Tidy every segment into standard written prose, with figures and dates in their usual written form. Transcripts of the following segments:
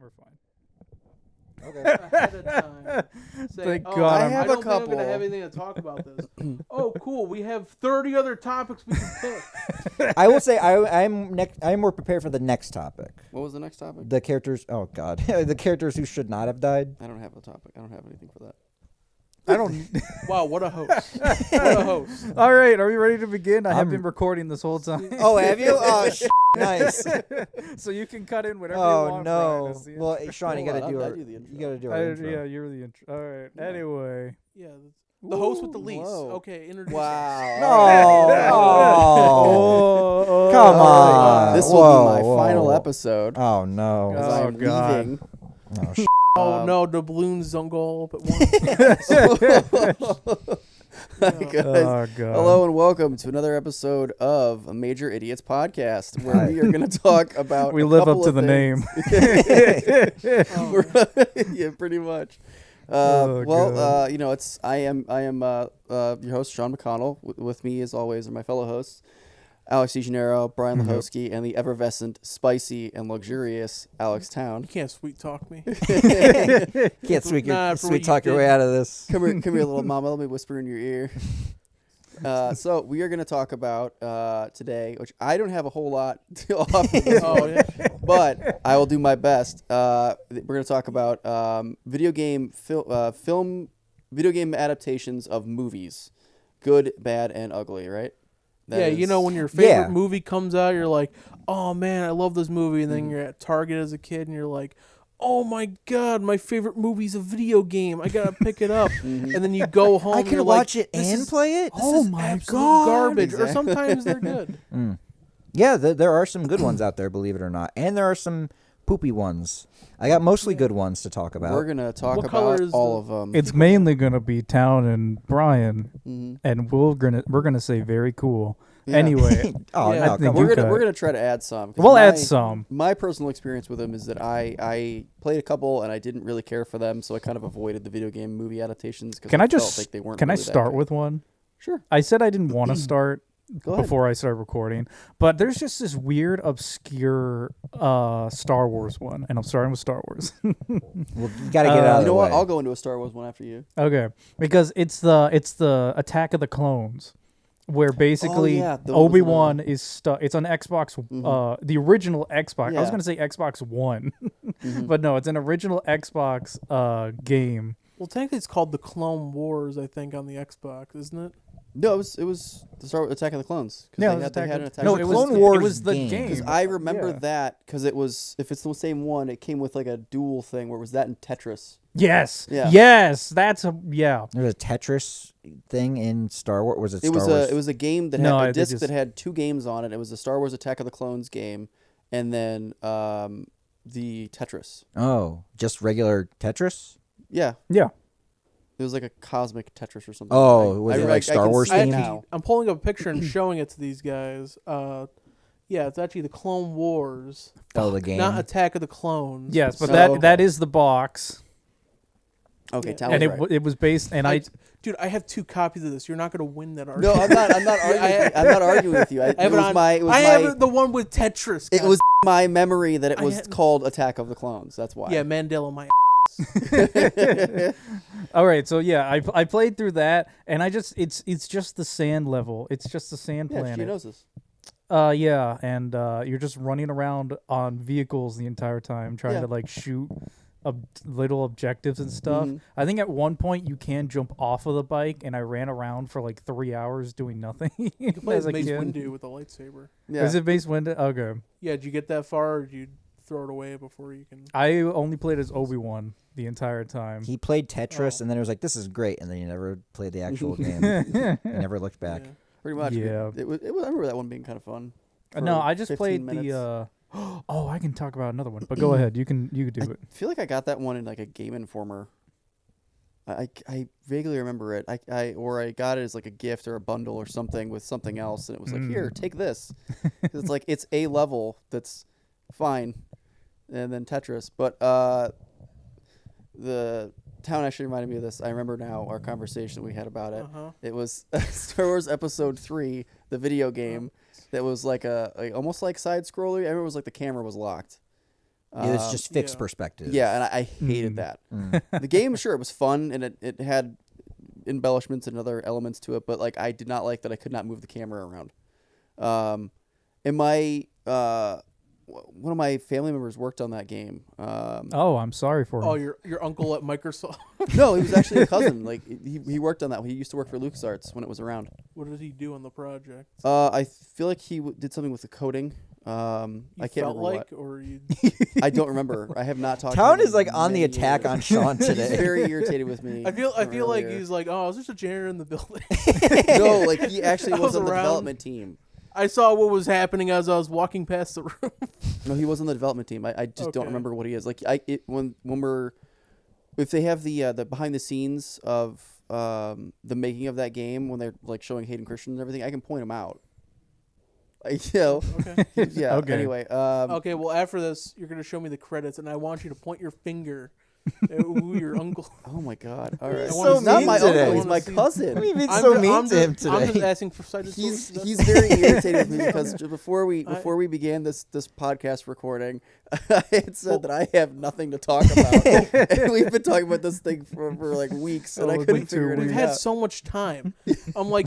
we're fine. Okay. Ahead of time. Say, Thank oh, God. I I have don't a think I'm couple. gonna have anything to talk about this. Oh, cool. We have 30 other topics we can pick. I will say I'm more prepared for the next topic. What was the next topic? The characters. Oh God, the characters who should not have died. I don't have a topic. I don't have anything for that. I don't. Wow, what a host! What a host! All right, are we ready to begin? I have I'm- been recording this whole time. Oh, have you? Oh, nice. So you can cut in whatever you Oh want. no. Brian, is the Well, Sean, you Hold gotta on, do I'll our. do the intro. You gotta do intro. our intro. Yeah, you're the intro. All right. Yeah. Anyway. Yeah, the host with the Ooh, least. whoa. Okay, introduce. Wow. Oh, Oh, come Alright, on. This will Whoa, be my final whoa. episode. Oh no. As Oh, I'm God. leaving. Oh, Oh no, the balloons don't go up at once. Hi, Yeah. guys. Oh, God. Hello and welcome to another episode of a Major Idiots podcast, where we are going to talk about. We a live couple up to of the name. things. Oh, We're- yeah, pretty much. Oh, God. I am your host Sean McConnell. With me, as always, are my fellow hosts Alex DeGennaro, Brian Mhm. Lahosky, and the effervescent, spicy, and luxurious Alex you Town. can't sweet talk me. Can't sweet, Nah, for what sweet you talk your did. way out of this. Come here, little mama. Let me whisper in your ear. So we are going to talk about today, which I don't have a whole lot to offer this Oh one, yeah. but I will do my best. We're going to talk about video game adaptations of movies, good, bad, and ugly. Right? That Yeah, is- you know when your favorite Yeah. movie comes out, you're like, "Oh man, I love this movie," and Mm-hmm. then you're at Target as a kid, and you're like, "Oh my god, my favorite movie's a video game. I gotta pick it up." Mhm. And then you go home. I and you're can like, watch it "This and is- play it. This Oh is my absolute God. garbage. Or Exactly. sometimes they're good. Mm. Yeah, there are some good ones out there, believe it or not, and there are some poopy ones. I got mostly good ones to talk about. We're going to talk What color about is all the- of them. It's mainly gonna be Town and Brian, Mhm. and we're gonna say very cool. Yeah. We're Oh Yeah, no, I come think on. you got- We're gonna try to add some. 'cause We'll add my- some. My personal experience with them is that I played a couple and I didn't really care for them, so I kind of avoided the video game movie adaptations. Because Can I felt just like they weren't can I really that start good. with one? Sure, I said I didn't want to start go ahead. before I started recording, but there's just this weird, obscure Star Wars one, and I'm starting with Star Wars. Well, you gotta get it out You of the know what? way. I'll go into a Star Wars one after you. Okay, because it's the Attack of the Clones, where basically yeah, those, Obi-Wan is stuck. It's on Xbox, Mhm. the original Xbox. I was Yeah. gonna say Xbox One, Mhm. but no, it's an original Xbox game. Well, technically, it's called the Clone Wars, I think, on the Xbox, isn't it? No, it was the Star Wars Attack of the Clones. 'Cause Yeah, they it was they had an Attack Attack no, of a the it was Clone Wars it was the game. game. Because I remember Yeah. that because it was, if it's the same one, it came with like a dual thing where it was that and Tetris. Yes, Yeah. yes, that's a yeah. There's a Tetris thing in Star Wars. Was it It Star was Wars? it was a game that No, had they a disc just- that had two games on it. It was the Star Wars Attack of the Clones game, and then the Tetris. Oh, just regular Tetris. Yeah, Yeah. it was like a cosmic Tetris or something. Oh, was it like I Star can Wars see it themed? now. I'm pulling up a picture and showing it to these guys. Yeah, it's actually the Clone Wars, Oh, the game. not Attack of the Clones. Yes, but So- that is the box, Okay, Yeah. Tal and was it right. it was based, and I Dude, I have 2 copies of this. You're not gonna win that No, argument. I'm not. I'm not arguing. I'm not arguing with you. I It have it was on- my. It was I my. have the one with Tetris. It guys. was my memory that it I was had- called Attack of the Clones. That's why. Yeah, Mandela my. all right. So yeah, I played through that, and it's just the sand level. It's just the sand Yeah, planet. Geonosis. Yeah, and you're just running around on vehicles the entire time, trying Yeah. to like shoot little objectives and stuff. Mhm. I think at one point you can jump off of the bike, and I ran around for like 3 hours doing nothing. You can play as as a Mace kid. Windu with a lightsaber. Yeah. Is it Mace Windu? Okay. Yeah, did you get that far, or did you throw it away before you can? I only played as Obi-Wan the entire time. He played Tetris, Oh. and then it was like, "This is great," and then he never played the actual game. He never looked back. Yeah. Pretty much. Yeah. It was. I remember that one being kind of fun. No, for I just 15 played minutes. the. Oh, I can talk about another one, but go ahead. You can do I it. feel like I got that one in like a Game Informer. I vaguely remember it. I got it as like a gift or a bundle or something with something else, and it was like, here, take this. 'Cause it's like it's a level that's fine, and then Tetris. But the Town actually reminded me of this. I remember now our conversation we had about it. Uh-huh. It was Star Wars Episode 3, the video game, that was like almost like side scroller. I remember it was like the camera was locked. It was just fixed Yeah. perspective. Yeah, and I hated that. The game, sure, it was fun, and it had embellishments and other elements to it, but like I did not like that I could not move the camera around. And my one of my family members worked on that game. Oh, I'm sorry for him. Oh, your uncle at Microsoft. No, he was actually a cousin. Like he worked on that. He used to work for LucasArts when it was around. What did he do on the project? I feel like he did something with the coding. I You can't felt remember like, what. or you? I don't remember. I have not talked. Town to him is like in on the many attack years. on Sean He's today. very irritated with me. I feel from like earlier. he's like, oh, I was just a janitor in the building. No, like he actually I was was on the around. development team. I saw what was happening as I was walking past the room. No, he was on the development team. I just don't Okay. remember what he is. Like when we're if they have the behind the scenes of the making of that game when they're like showing Hayden Christian and everything, I can point him out. You know, Okay. yeah. Okay. Anyway, Okay. Well, after this, you're gonna show me the credits, and I want you to point your finger at who your uncle. oh my god! All right, I wanna he's not see my today. uncle. He's I my wanna see- What do cousin. you mean I'm so ju- mean I'm to him just- I'm just today? asking for cited sources. He's very irritated with me because before we began this podcast recording, I had said that I have nothing to talk about, and we've been talking about this thing for like weeks, and I Oh, couldn't week figure two it We've weeks. had out. so much time. I'm like,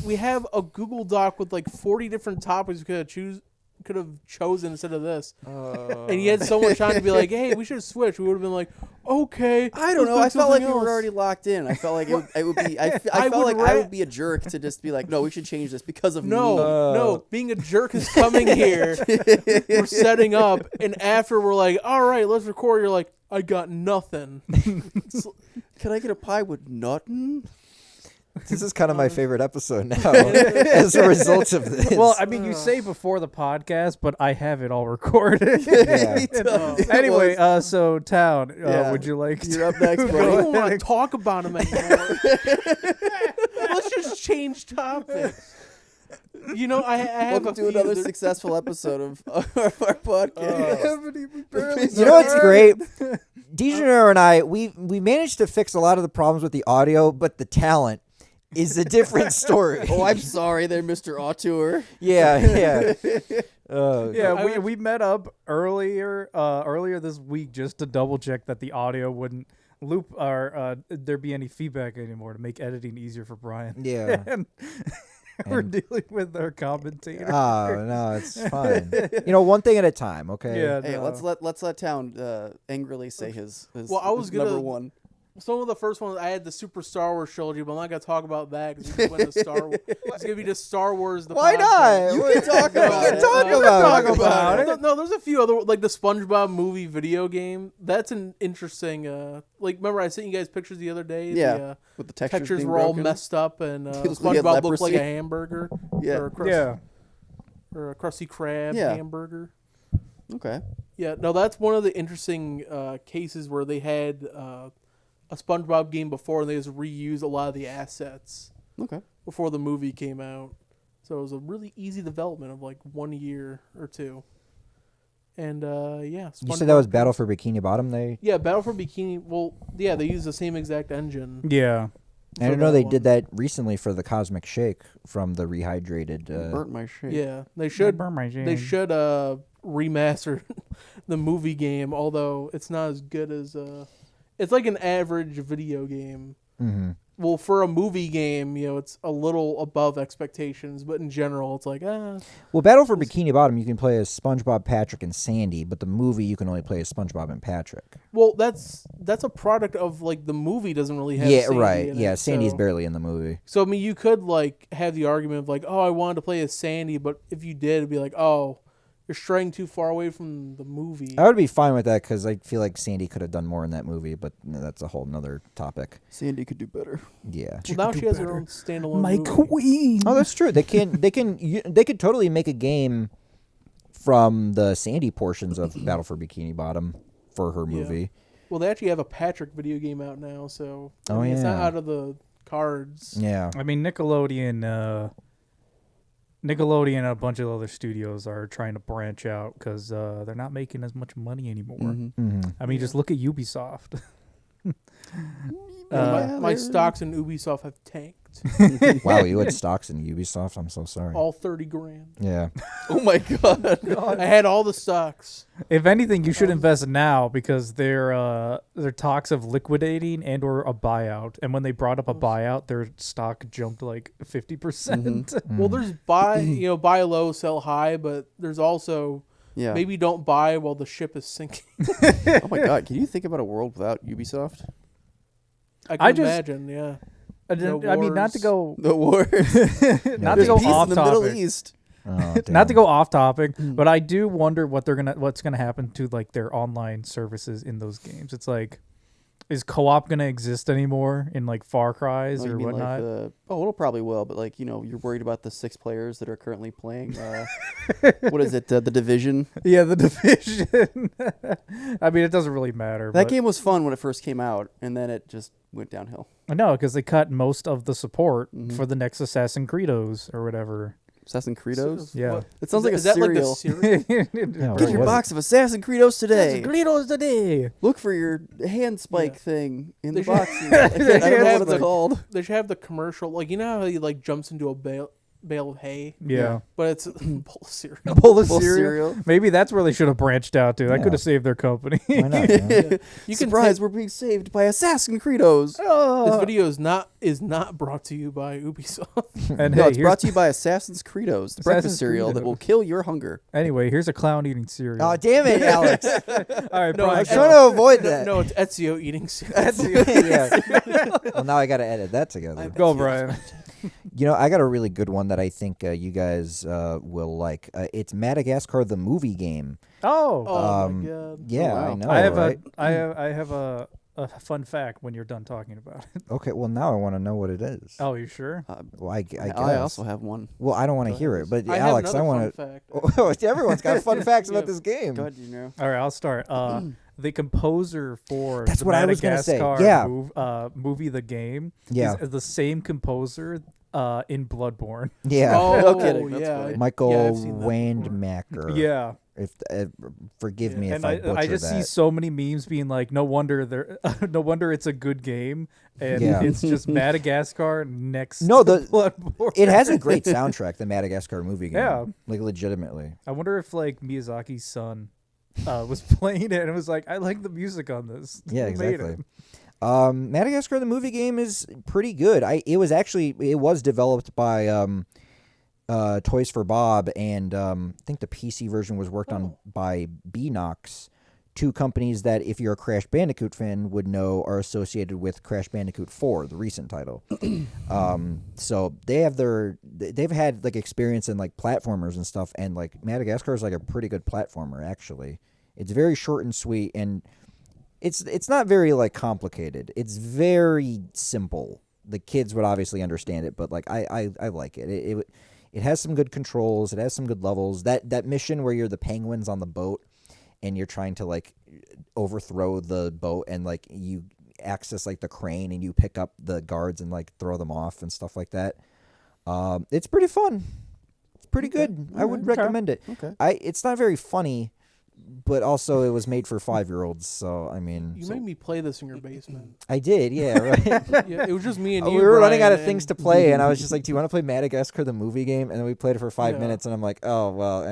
we have a Google Doc with like 40 different topics we could have chosen instead of this. And you had so much time to be like, hey, we should switch. We would have been like, okay. I don't know. I let's do felt like something we were else. already locked in. I felt like it would be. I I felt would like I ra- would be a jerk to just be like, no, we should change this because of No, me. no. Being a jerk is coming here. We're setting up, and after we're like, all right, let's record. You're like, I got nothing. Can I get a pie with nothing? This is kind of my favorite episode now as a result of this. Well, I mean, you say before the podcast, but I have it all recorded. Yeah. It Anyway, was- so Town, Yeah. would you like You're to? up next, I buddy. don't want to talk about him anymore. Let's just change topics. You know, I have Welcome a to few. another There- successful episode of our podcast. You know what's great? Dejanero and I, we managed to fix a lot of the problems with the audio, but the talent is a different story. Oh, I'm sorry there, Mr. Auteur. Yeah. Yeah, I we met up earlier this week just to double check that the audio wouldn't loop or there be any feedback anymore to make editing easier for Brian. Yeah. And we're And- dealing with our commentator. Oh, no, it's fine. You know, one thing at a time, okay? Yeah, Hey, no. let's let Town angrily say his Well, I was his number gonna- one. Some of the first ones, I had the Super Star Wars trilogy, but I'm not going to talk about that because it's going to Star Wars. It's going to be just Star Wars. The Why podcast. not? You can talk We about can it. talk You can about talk it. about it. No, there's a few other, like the SpongeBob movie video game. That's an interesting, like, remember I sent you guys pictures the other day? Yeah, The, with the textures, textures being were all broken. messed up, and He looked like he had SpongeBob looked like leprosy. a hamburger. Yeah. Or a crust, Yeah. or a Krusty Krab Yeah. hamburger. Okay. Yeah, no, that's one of the interesting cases where they had a SpongeBob game before, and they just reused a lot of the assets Okay. before the movie came out. So it was a really easy development of like 1 year or two. And yeah, You said that was SpongeBob- Battle for Bikini Bottom? They Yeah, Battle for Bikini. Well, yeah, they used the same exact engine. Yeah. I for know that they one. did that recently for the Cosmic Shake from the rehydrated. Burnt my shit. Yeah, they should. Burn my They jam. should remaster the movie game, although it's not as good as it's like an average video game. Mhm. Well, for a movie game, you know, it's a little above expectations, but in general, it's like Well, Battle for Bikini Bottom, you can play as SpongeBob, Patrick, and Sandy, but the movie you can only play as SpongeBob and Patrick. well, that's a product of like the movie doesn't really have. Yeah, Sandy right. in Yeah, it, Sandy's so. barely in the movie. So I mean, you could like have the argument of like, oh, I wanted to play as Sandy, but if you did, it'd be like, oh, you're straying too far away from the movie. I would be fine with that because I feel like Sandy could have done more in that movie, but that's a whole nother topic. Sandy could do better. Yeah. Well, now she has her own standalone. My movie. queen. Oh, that's true. They could totally make a game from the Sandy portions of Battle for Bikini Bottom for her Yeah. movie. Well, they actually have a Patrick video game out now, so I Oh, mean, it's not yeah. out of the cards. Yeah. I mean, Nickelodeon and a bunch of other studios are trying to branch out because they're not making as much money anymore. Mm-hmm. I mean, just look at Ubisoft. My Yeah, my they're- stocks in Ubisoft have tanked. stocked. Wow, you had stocks in Ubisoft. I'm so sorry. All 30 grand. Yeah. Oh my god. I had all the stocks. If anything, you should invest now because they're talks of liquidating and or a buyout. And when they brought up a buyout, their stock jumped like 50%. Well, there's buy low, sell high, but there's also Yeah. maybe don't buy while the ship is sinking. Oh my god. Can you think about a world without Ubisoft? I I can just- imagine, yeah. No I mean, not to wars. go The wars. not to There's go peace off in the Middle topic. East. Oh, Not to damn. go off topic, but I do wonder what's gonna happen to like their online services in those games. It's like, is co-op gonna exist anymore in like Far Cry's Oh, you or mean whatnot? it'll probably will, but like you're worried about the 6 players that are currently playing. What is it? The Division. Yeah, the Division. I mean, it doesn't really matter. That but game was fun when it first came out, and then it just went downhill. I know because they cut most of the support Mhm. for the next Assassin's Credos or whatever. Assassin's Credos. Yeah. What- It sounds like a is that cereal. like the cereal? Yeah, Get what your was box of Assassin's Credos today. Credos today. Look for your hand spike Yeah. thing in They the should- box. I don't know what have it's the- called. They should have the commercial, like you know how he like jumps into a bale of hay, Yeah. but it's a bowl of cereal. A bowl of Bowl of cereal. Maybe that's where they should have branched out to. That Yeah. could have saved their company. Why not? man? You can Surprise! We're being saved by Assassin's Credos. This video is not brought to you by Ubisoft. And No, hey, it's here's, brought to you by Assassin's Credos, the breakfast Assassin's cereal that Credos. will kill your hunger. anyway, here's a clown eating cereal. Oh, damn it, Alex. All right, No, Brian, I was I- trying to avoid that. No, it's Ezio eating cereal. Yeah. Well, now I got to edit that together. go, Brian. You know, I got a really good one that I think you guys will like. It's Madagascar, the movie game. Oh, Oh my god. Yeah, wow. I know. I have right? I have a fun fact when you're done talking about it. Okay, well, now I want to know what it is. Oh, you sure? Well, I guess. I also have one. Well, I don't want to Go hear ahead. it, but I Alex, have I another want fun to. fact. Everyone's got fun facts about Yeah. this game. Go ahead, you know. All right, I'll start. The composer for That's the what I was gonna say. Madagascar Yeah. movie, The Game, Yeah, is the same composer in Bloodborne. yeah. Oh, No kidding, that's yeah. funny. Michael Yeah, I've seen that before. Wandmacher. Yeah, If forgive Yeah. me if and I butcher I just that. see so many memes being like, no wonder no wonder it's a good game, and Yeah. it's just Madagascar next. No, to the- Bloodborne. It has a great soundtrack, the Madagascar movie game. Yeah. Like legitimately. I wonder if like Miyazaki's son was playing it and it was like, I like the music on this. Yeah, Who made exactly. it? Madagascar the movie game is pretty good. It was developed by Toys for Bob, and I think the PC version was worked on by Beanox, two companies that, if you're a Crash Bandicoot fan, would know are associated with Crash Bandicoot 4, the recent title. So they've had like experience in like platformers and stuff, and like Madagascar is like a pretty good platformer actually. It's very short and sweet, and it's not very like complicated. It's very simple. The kids would obviously understand it, but like I like it. It has some good controls. It has some good levels. That mission where you're the penguins on the boat and you're trying to like overthrow the boat, and like you access like the crane and you pick up the guards and like throw them off and stuff like that. It's pretty fun. It's pretty good. I would recommend it. Okay. It's not very funny, but also it was made for 5-year-olds, so I mean, You made me play this in your basement. I did, yeah, right. Yeah, it was just me and you. We were running out Brian, of things to and- play, and I was just like, "Do you want to play Madagascar the movie game?" And then we played it for 5 Yeah. minutes, and I'm like, "Oh well,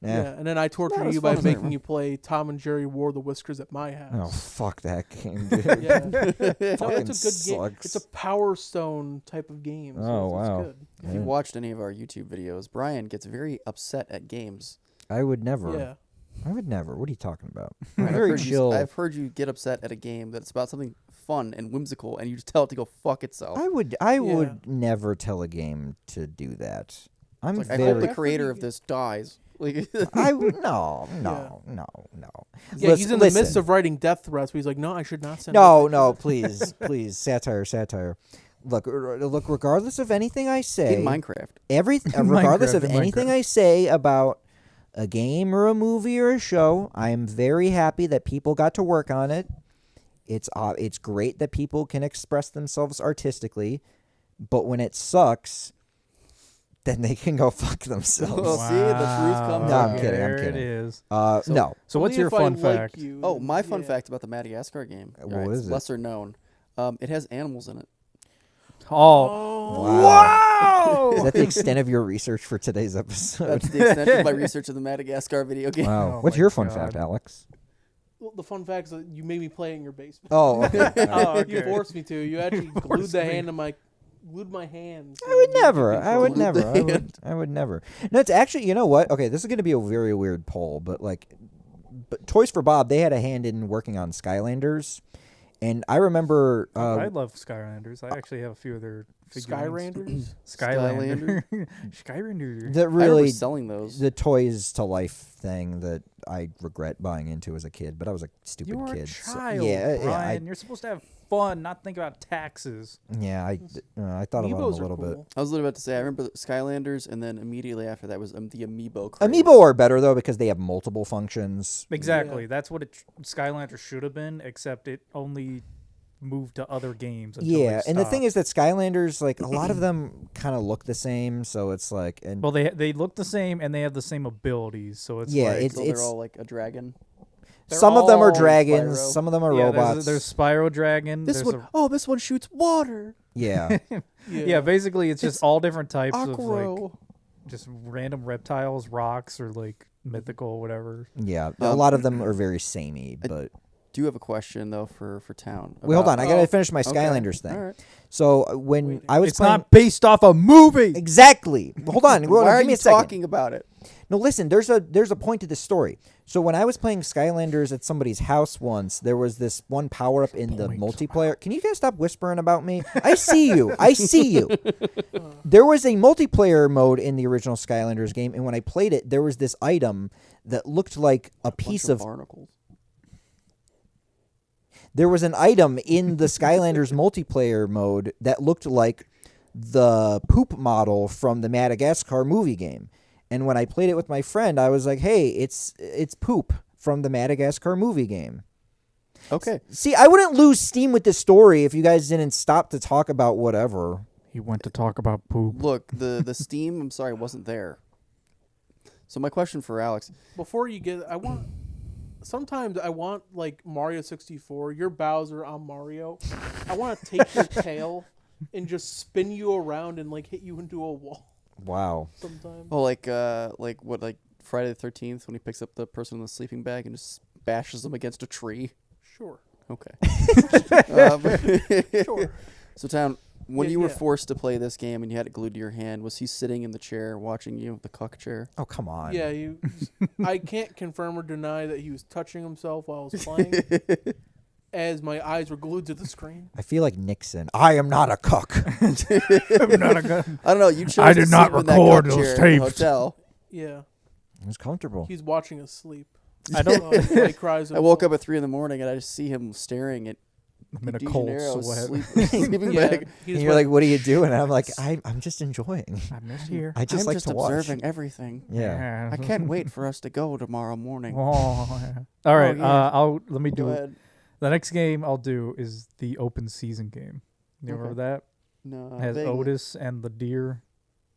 Yeah, and then I tortured as you fun by as making everyone. you play Tom and Jerry Wore the Whiskers at my Oh house. fuck that game, dude. Yeah, no, Fucking it's a good game. sucks. It's a Power Stone type of game. So Oh, it's wow. good. If you've watched any of our YouTube videos, Brian gets very upset at games. I would never. Yeah, I would never. What are you talking about? I'm I've very heard chill. I've heard you get upset at a game that's about something fun and whimsical, and you just tell it to go fuck itself. I would never tell a game to do that. I'm Like, I very. hope the creator of this dies. Like, no. yeah. He's in the midst Listen. of writing death threats, but he's like, "No, I should not send." No, it." no, please, satire. Look, regardless of anything I say, in Minecraft. Regardless of in anything Minecraft. I say about a game or a movie or a show, I am very happy that people got to work on it. It's great that people can express themselves artistically, but when it sucks, then they can go fuck themselves. Well, see, the truth comes No, I'm out. kidding, I'm There kidding. it is. No. So what's Only your if I fun like fact? you, Oh, then- my fun yeah. fact about the Madagascar game. What Alright, is it's it? lesser known. It has animals in it. Oh, Wow. Is wow! that the extent of your research for today's episode? That's the extent of my research of the Madagascar video game. Wow. Oh What's my your fun God. fact, Alex? Well, the fun fact is that you made me play it in your basement. Oh, okay. Oh, You okay. forced me to. You actually glued Forced the me. hand to my, glued my hands. I would never. Control I would it. never. I would never. No, it's actually, you know what? Okay, this is going to be a very weird poll, but Toys for Bob, they had a hand in working on Skylanders. And I remember. I love Skylanders. I actually have a few of their figurines. Skyranders? Skylander. Skylander. that I remember really selling those. the Toys to Life thing that I regret buying into as a kid, but I was a stupid You're kid. a so- child, yeah, Brian. You're supposed to have fun, not think about taxes. I thought about them a Amiibos are little bit. cool. I was literally about to say, I remember the Skylanders, and then immediately after that was the Amiibo craze. Amiibo are better though because they have multiple functions. Exactly. Yeah. That's what Skylander should have been, except it only moved to other games. Until Yeah, and the thing is that Skylanders, like a lot of them, kind of look the same. So it's like, and well, they look the same and they have the same abilities. So it's Yeah, like, it's- So they're all like a dragon. They're some of them are all dragons, Spyro. some of them are yeah, robots. There's Spyro Dragon. This there's one, this one shoots water. yeah, yeah, basically it's just all different types of like Aquaro. just random reptiles, rocks, or like mythical, whatever. yeah. A lot of them are very samey, but Do you have a question though for town? wait, hold on. I gotta Oh, finish my Okay. Skylanders thing. All right. So when I was It's playing, not based off a movie. exactly. Hold on. Why are give me you a second. talking about it? No, listen. There's a point to this story. So when I was playing Skylanders at somebody's house once, there was this one power up in the multiplayer. Can you guys stop whispering about me? I see you. I see you. There was a multiplayer mode in the original Skylanders game, and when I played it, there was this item that looked like a piece Bunch of. barnacles. There was an item in the Skylanders multiplayer mode that looked like the poop model from the Madagascar movie game. And when I played it with my friend, I was like, "Hey, it's poop from the Madagascar movie game." Okay. See, I wouldn't lose steam with this story if you guys didn't stop to talk about whatever. He went to talk about poop. Look, the Steam, I'm sorry, wasn't there. So my question for Alex, Before you get, sometimes I want like Mario 64. Your Bowser, I'm Mario. I want to take your tail and just spin you around and like hit you into a wall. Wow. Sometimes. oh, like what, like Friday the 13th when he picks up the person in the sleeping bag and just bashes them against a tree. Sure. Okay. Sure. So, Town, when Yeah, you were yeah. forced to play this game and you had it glued to your hand, was he sitting in the chair watching you, the cuck chair? Oh, come on. Yeah, I can't confirm or deny that he was touching himself while I was playing, as my eyes were glued to the screen. I feel like Nixon. I am not a cuck. I'm not a gun. I don't know. You chose I to did not sleep in that record cuck those chair in the tapes. hotel. Yeah, It was comfortable. he's watching us sleep. I don't. He cries. I woke up at 3 a.m. and I just see him staring at I'm in a De cold Janeiro's sweat. sleeping Yeah, bag. he And just you're went, like, "What are you doing?" And I'm like, "I'm just enjoying. I miss here. I just I'm like just to watch." observing everything. Yeah. I can't wait for us to go tomorrow morning. Oh, yeah. All right. yeah. Let me Go do it. ahead. The next game I'll do is the open season game. You Okay. remember that? No, It has vaguely. Otis and the deer,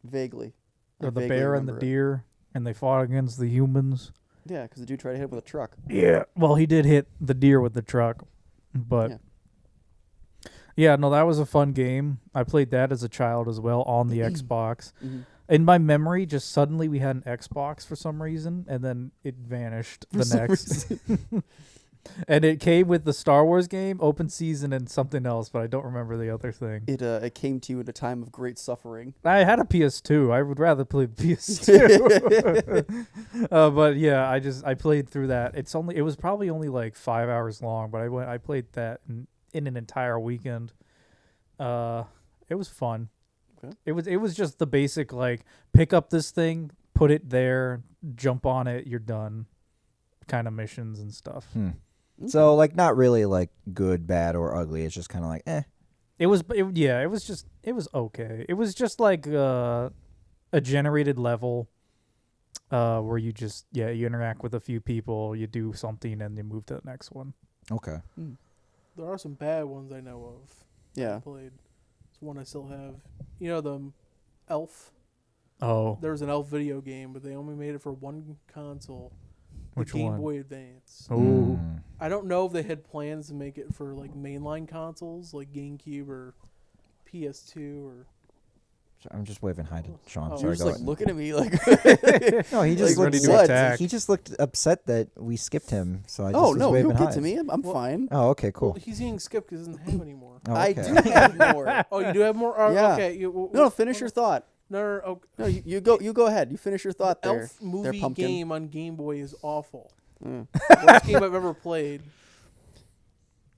Vaguely. I or the vaguely bear and the remember it. deer, and they fought against the humans. Yeah, because the dude tried to hit him with a truck. Yeah. Well, he did hit the deer with the truck, but yeah, no, that was a fun game. I played that as a child as well on the Xbox. Mhm. In my memory, just suddenly we had an Xbox for some reason, and then it vanished the some next. And it came with the Star Wars game, open season, and something else, but I don't remember the other thing. It came to you at a time of great suffering. I had a PS2. I would rather play the PS2. But yeah, I played through that. It was probably only like 5 hours long, but I played that in an entire weekend. It was fun. Okay. It was just the basic like pick up this thing, put it there, jump on it, you're done kind of missions and stuff. So like not really like good, bad, or ugly. It's just kind of like It was okay. It was just like a generated level where you just you interact with a few people, you do something, and you move to the next one. Okay. there are some bad ones I know of. Yeah. I played. It's one I still have. You know the Elf. Oh, There was an Elf video game, but they only made it for one console. The which Game one? Boy Advance. Oh, I don't know if they had plans to make it for like mainline consoles like GameCube or PS2 or. I'm just waving hi to Sean. Oh, Sorry, You're just go like ahead. looking at me like. No, he just like, looked ready to what? attack. He just looked upset that we skipped him. So I just Oh was no, you waving don't get highs. to me. I'm Well- fine. Oh, okay, cool. Well, he's getting skipped because he doesn't have any more. Oh, I okay. do have more. Oh, you do have more? Oh, Yeah. Okay. No, finish your thought. No. Okay. No, you go. You go ahead. You finish your thought there. Elf movie pumpkin. game on Game Boy is awful. Mm. Worst game I've ever played.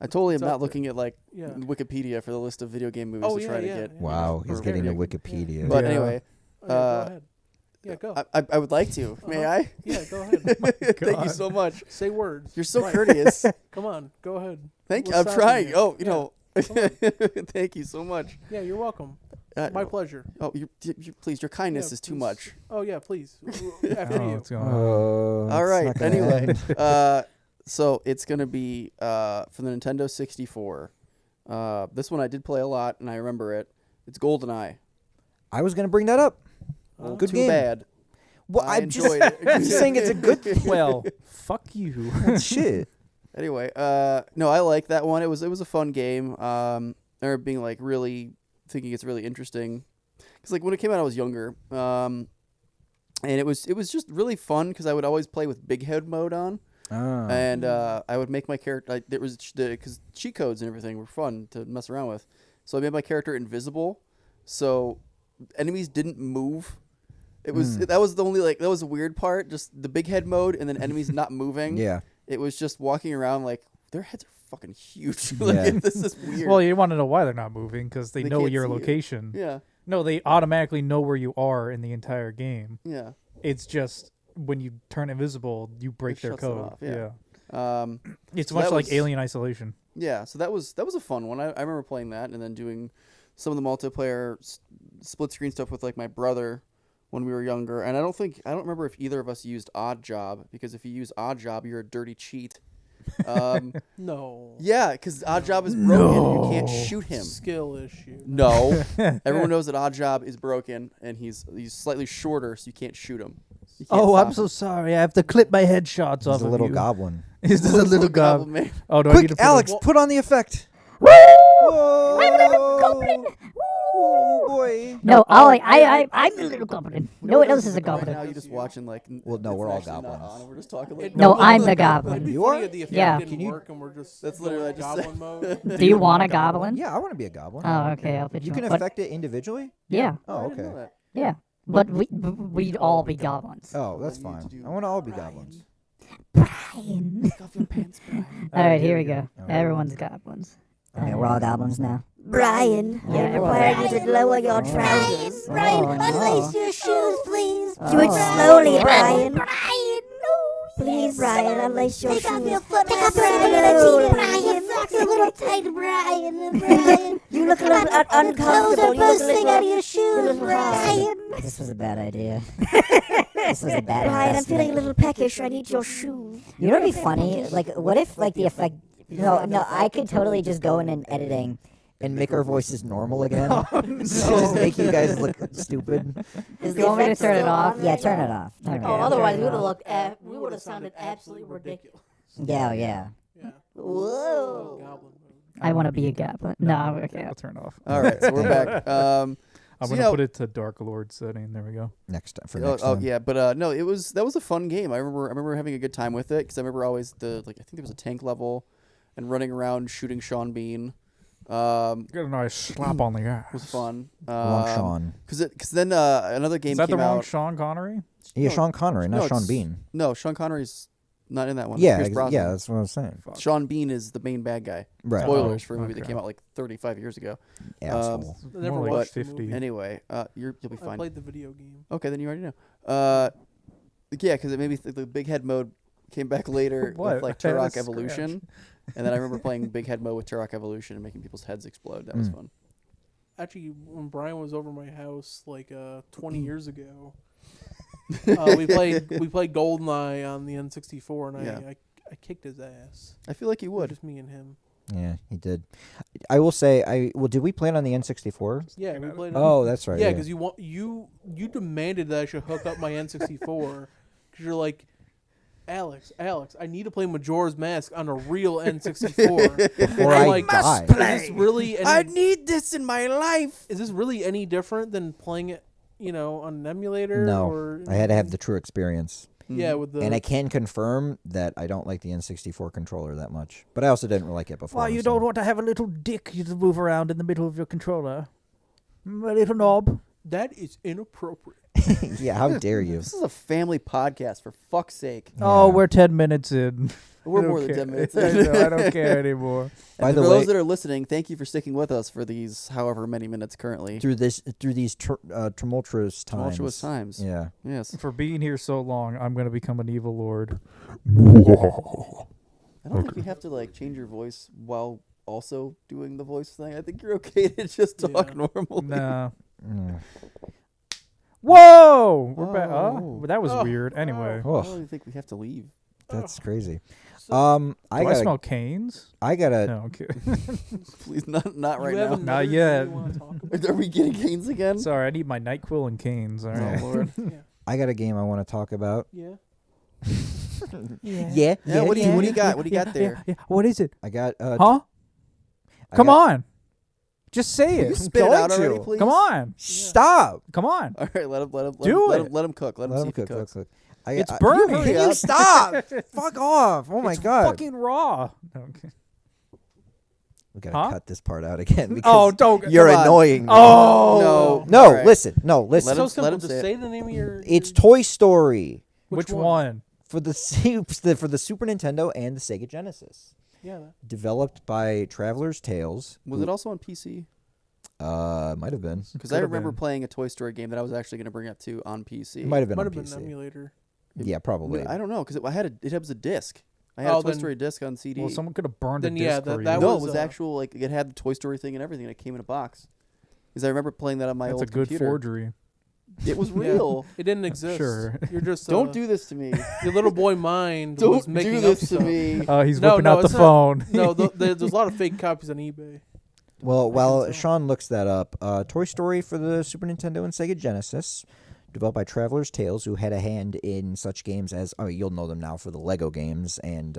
I totally am It's up not there. looking at like Yeah. Wikipedia for the list of video game movies Oh, to try to yeah, get. yeah. Wow, he's or getting to video- Wikipedia. But Yeah. anyway, Oh, yeah, Uh, go ahead. Yeah, go. I would like to. May Uh-huh. I? Yeah, go ahead. Thank you God. so much. Say words. You're so Right. courteous. Come on, go ahead. Thank you. What's I'm stopping trying. you? Oh, you Yeah. know. Come Thank you so much. Yeah, you're welcome. My pleasure. Oh, please. Your kindness Yeah, is too please. much. Oh yeah, please. After Oh, you. what's going on? All it's right. not gonna Anyway, end. so it's gonna be for the Nintendo 64. This one I did play a lot, and I remember it. It's GoldenEye. I was gonna bring that up. Good Too game. bad. Well, I I'm just, enjoyed it. I'm just saying it's a good Well, fuck you. shit. Anyway, no, I like that one. It was a fun game. I remember being like really thinking it's really interesting, because like when it came out, I was younger, and it was just really fun because I would always play with big head mode on, and I would make my character. There was because cheat codes and everything were fun to mess around with, so I made my character invisible, so enemies didn't move. It was that was the only that was a weird part, just the big head mode, and then enemies not moving. Yeah. It was just walking around like their heads are fucking huge. Yeah. This is weird. Well, you want to know why they're not moving because they They know can't your see you. location. yeah, No, they automatically know where you are in the entire game. yeah. It's just when you turn invisible, you break their shuts it code. off, yeah. It's So much that like was- Alien Isolation. Yeah, so that was a fun one. I remember playing that and then doing some of the multiplayer split screen stuff with like my brother when we were younger. And I don't remember if either of us used Odd Job, because if you use Odd Job, you're a dirty cheat. No. Yeah, because Odd Job is broken. You can't shoot him. Skill issue. No, everyone knows that Odd Job is broken, and he's slightly shorter, so you can't shoot him. You can't Oh, stop I'm so him. sorry. I have to clip my headshots off He's a of little you. goblin. He's just a little goblin. man. Oh, do I need to Quick, put Alex, a- put on the effect. Woo! I'm a little goblin. Oh boy. No, I'm a little goblin. No one else is a Right now, goblin. you're just watching like. Well, no, it's we're all actually not goblins. on, and we're just talking like. No, I'm the It'd goblin. be You funny are? if the effect Yeah. didn't Can you- work and we're just That's literally what I just goblin mode. Do you want a goblin? Yeah, I want to be a goblin. Oh, okay. I'll put You you can on. affect it individually? Yeah, Oh, I didn't know okay. that. yeah. But we'd all be goblins. Oh, that's What do I need fine. to do? I want to all be goblins. Brian. Take off your pants, Brian. All right, here we go. All right. Everyone's goblins. Okay, we're all goblins now. Brian, Yeah, I everyone- require you to lower your Oh. trousers. Brian, unlace no. your shoes, please. Oh. Do it slowly, Oh. Brian. Brian, no. Please, Brian, unlace your shoes. Take off your foot Take off your slowly. Brian. Your socks are a little tight, Brian. Brian, you look a little uncomfortable. Toes are You look a bursting little- out of your you shoes, look Brian. This was a bad idea. This was a bad Brian, I'm feeling a investment. little peckish. I need your shoes. You know what'd be funny? Like, what if, like, the effect... No, I could totally just go in and editing. And make our voices normal again. Just make you guys look stupid. Is You want me to turn it off? Yeah, turn it off. Turn it Okay. Oh, off. otherwise turn we it would have off. looked. We would have sounded absolutely ridiculous. Yeah, oh, yeah. Yeah. Whoa. Goblin mode. I want to be a goblin. No, okay. I'll turn it off. All right, so we're back. I'm so, gonna you know- put it to Dark Lord setting. There we go. Next time. For Oh, next time. yeah, but no, that was a fun game. I remember having a good time with it because I remember always I think there was a tank level, and running around shooting Sean Bean. Get a nice slap on the ass. Was fun. Wrong Sean. Because then another game Is that came the wrong out. Sean Connery? Yeah, No, Sean Connery, no, not Sean it's- Bean. No, Sean Connery's not in that one. It's Yeah, Pierce Brosnan. yeah, that's what I was saying. Fuck. Sean Bean is the main bad guy. Right. Spoilers Oh, for a movie that okay. came out like 35 years ago. Asshole. I never More like watched the 50. movie. Anyway, you'll be I fine. played the video game. Okay, then you already know. Yeah, because it maybe the big head mode came back later What? with like I had a Turok scratch. Evolution, and then I remember playing big head mode with Turok Evolution and making people's heads explode. That was fun. Actually, when Brian was over my house like 20 Mm. years ago, we played GoldenEye on the N64, and Yeah. I kicked his ass. I feel like you It was would. just me and him. Yeah, he did. I will say, did we play it on the N64? Yeah, we played. Oh, that's right. yeah, because you demanded that I should hook up my N64 because you're like, Alex, I need to play Majora's Mask on a real N64. Before I'm I like, die. is this really any, need this in my life. is this really any different than playing it, on an emulator? No, or, I had to have the true experience. Yeah, with the. And I can confirm that I don't like the N64 controller that much. But I also didn't like it before. Why, you so- don't want to have a little dick you to move around in the middle of your controller? A little knob. That is inappropriate. Yeah, how dare you? This is a family podcast, for fuck's sake. Oh, Yeah. we're 10 minutes in. We're I don't more than care. 10 minutes I in. know, I don't care anymore. By And the for way- those that are listening, thank you for sticking with us for these however many minutes currently. Through these tumultuous times. Tumultuous times. Yeah. Yes. For being here so long, I'm going to become an evil lord. I don't think we have to like change your voice while also doing the voice thing. I think you're okay to just talk Yeah. normally. Nah. Mm. Whoa! We're back. Oh. That was Oh. weird. Anyway. I Oh, don't even think we have to leave. that's crazy. So- I Do I gotta, smell canes? I gotta. No, I'm kidding. Please, not right you have now. another Not thing yet. you wanna talk about? Are we getting canes again? Sorry, I need my NyQuil and canes. All right. Oh, Lord. I got a game I want to talk about. Yeah. Yeah. Yeah, what do you got? What do you got there? Yeah. What is it? I got. Huh? I Come got- on. Just say Can you it. spit it going out already, to. please? Come on. Stop. Come on. All right, let him Do let him cook. Let him see if he cooks. cook. It's you burning. Can you stop? Fuck off. Oh my It's god. fucking raw. Okay. We gotta Huh? cut this part out again because Oh, don't. you're come on. annoying. me. Oh. No, All right. listen. No, listen. Let So him- simple. him Just say it. say the name of your. It's Toy Story Which one? for the for the Super Nintendo and the Sega Genesis. Yeah. Developed by Traveler's Tales. Was it also on PC? Might have been. Because I Could've remember been. playing a Toy Story game that I was actually going to bring up too on PC. It might have been Might on have been PC. an emulator. Yeah, probably. No, I don't know because it was a disc. I had Oh, a Toy then- Story disc on CD. Well, someone could have burned Then a yeah, disc for that you. No, was, it was actual like it had the Toy Story thing and everything. And it came in a box. Because I remember playing that on my That's a old good computer. forgery. It was Yeah. real. It didn't exist. Sure. You're just. Don't do this to me. Your little boy mind was Don't making do up this to stuff. me. Oh, he's No, whipping no, out the it's not- phone. No, there's a lot of fake copies on eBay. Well, can while tell. Sean looks that up, Toy Story for the Super Nintendo and Sega Genesis, developed by Traveler's Tales, who had a hand in such games as, you'll know them now for the Lego games and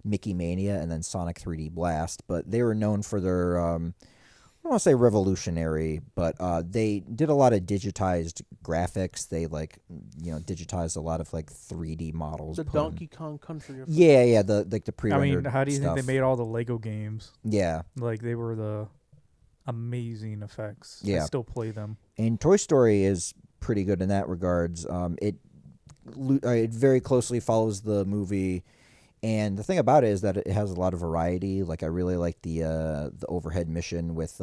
Mickey Mania and then Sonic 3D Blast, but they were known for their, I don't want to say revolutionary, but they did a lot of digitized graphics. They, digitized a lot of, 3D models. The put 'em- Donkey Kong Country. Of Yeah, the I pre-rendered mean, how do you stuff. think they made all the Lego games? Yeah. Like, they were the amazing effects. Yeah. I still play them. And Toy Story is pretty good in that regards. It very closely follows the movie, and the thing about it is that it has a lot of variety. Like I really like the overhead mission with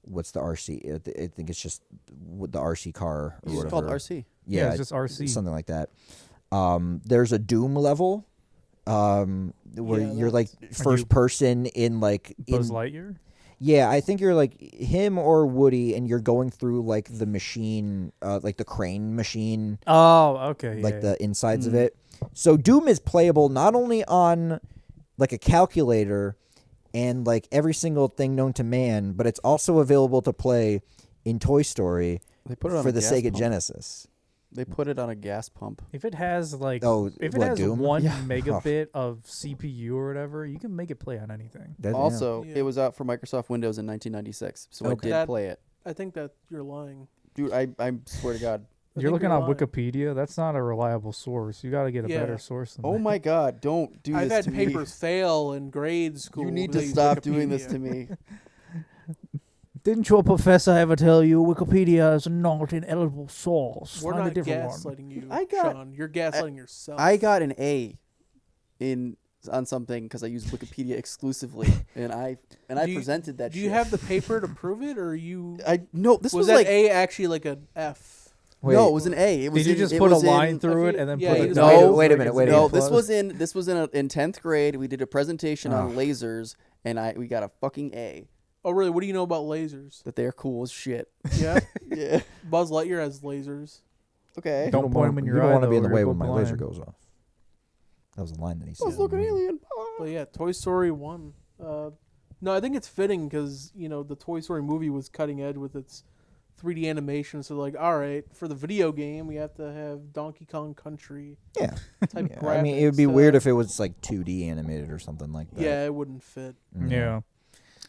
what's the RC? I think it's just the RC car or It's whatever. called RC. Yeah, Yeah, it's just RC. something like that. There's a Doom level. Where Yeah, you're like that's- first person in like Buzz in Lightyear? yeah, I think you're like him or Woody, and you're going through like the machine, like the crane machine, Oh, okay. like yeah. the insides of it. So Doom is playable not only on like a calculator and like every single thing known to man, but it's also available to play in Toy Story They put it on for a the gas Sega pump. Genesis. They put it on a gas pump. If it has like, Oh, if it what, has Doom? 1 Yeah. megabit of CPU or whatever, you can make it play on anything. That- yeah. Also, Yeah. it was out for Microsoft Windows in 1996, so I Okay. did That- play it. I think that you're lying. Dude, I swear to God. I You're think looking on lying. Wikipedia. That's not a reliable source. You got to get a Yeah. better source than Oh that. my God, don't do I've this had to me. papers fail in grade school. You need because to I use stop doing this Wikipedia. to me. Didn't your professor ever tell you Wikipedia is not an eligible source? We're Find a not different one. gaslighting you, I got- Sean. You're gaslighting yourself. I got an A on something because I used Wikipedia exclusively, and I Do you- presented that. Do you shit. have the paper to prove it, or are you? No, this was was that like A actually like an F? no, it was an A. It was Did you in- just it put a was line in- through I it think- and then yeah, put you a just- divider wait a like minute, it's wait a an No, A minute. plus? this was in 10th grade. We did a presentation on lasers, and we got a fucking A. Oh, really? What do you know about lasers? That they're cool as shit. Yeah, Yeah. Buzz Lightyear has lasers. Okay. Don't point 'em in your You don't eye, want to be in though, the or way you'll when my go laser blind. goes off. That was a line that he I said. was looking alien. But yeah, Toy Story 1. No, I think it's fitting because, the Toy Story movie was cutting edge with its 3D animation. So like, all right, for the video game, we have to have Donkey Kong Country Yeah. type Yeah, graphics. I mean, it would be weird if it was like 2D animated or something like that. Yeah, it wouldn't fit. Yeah.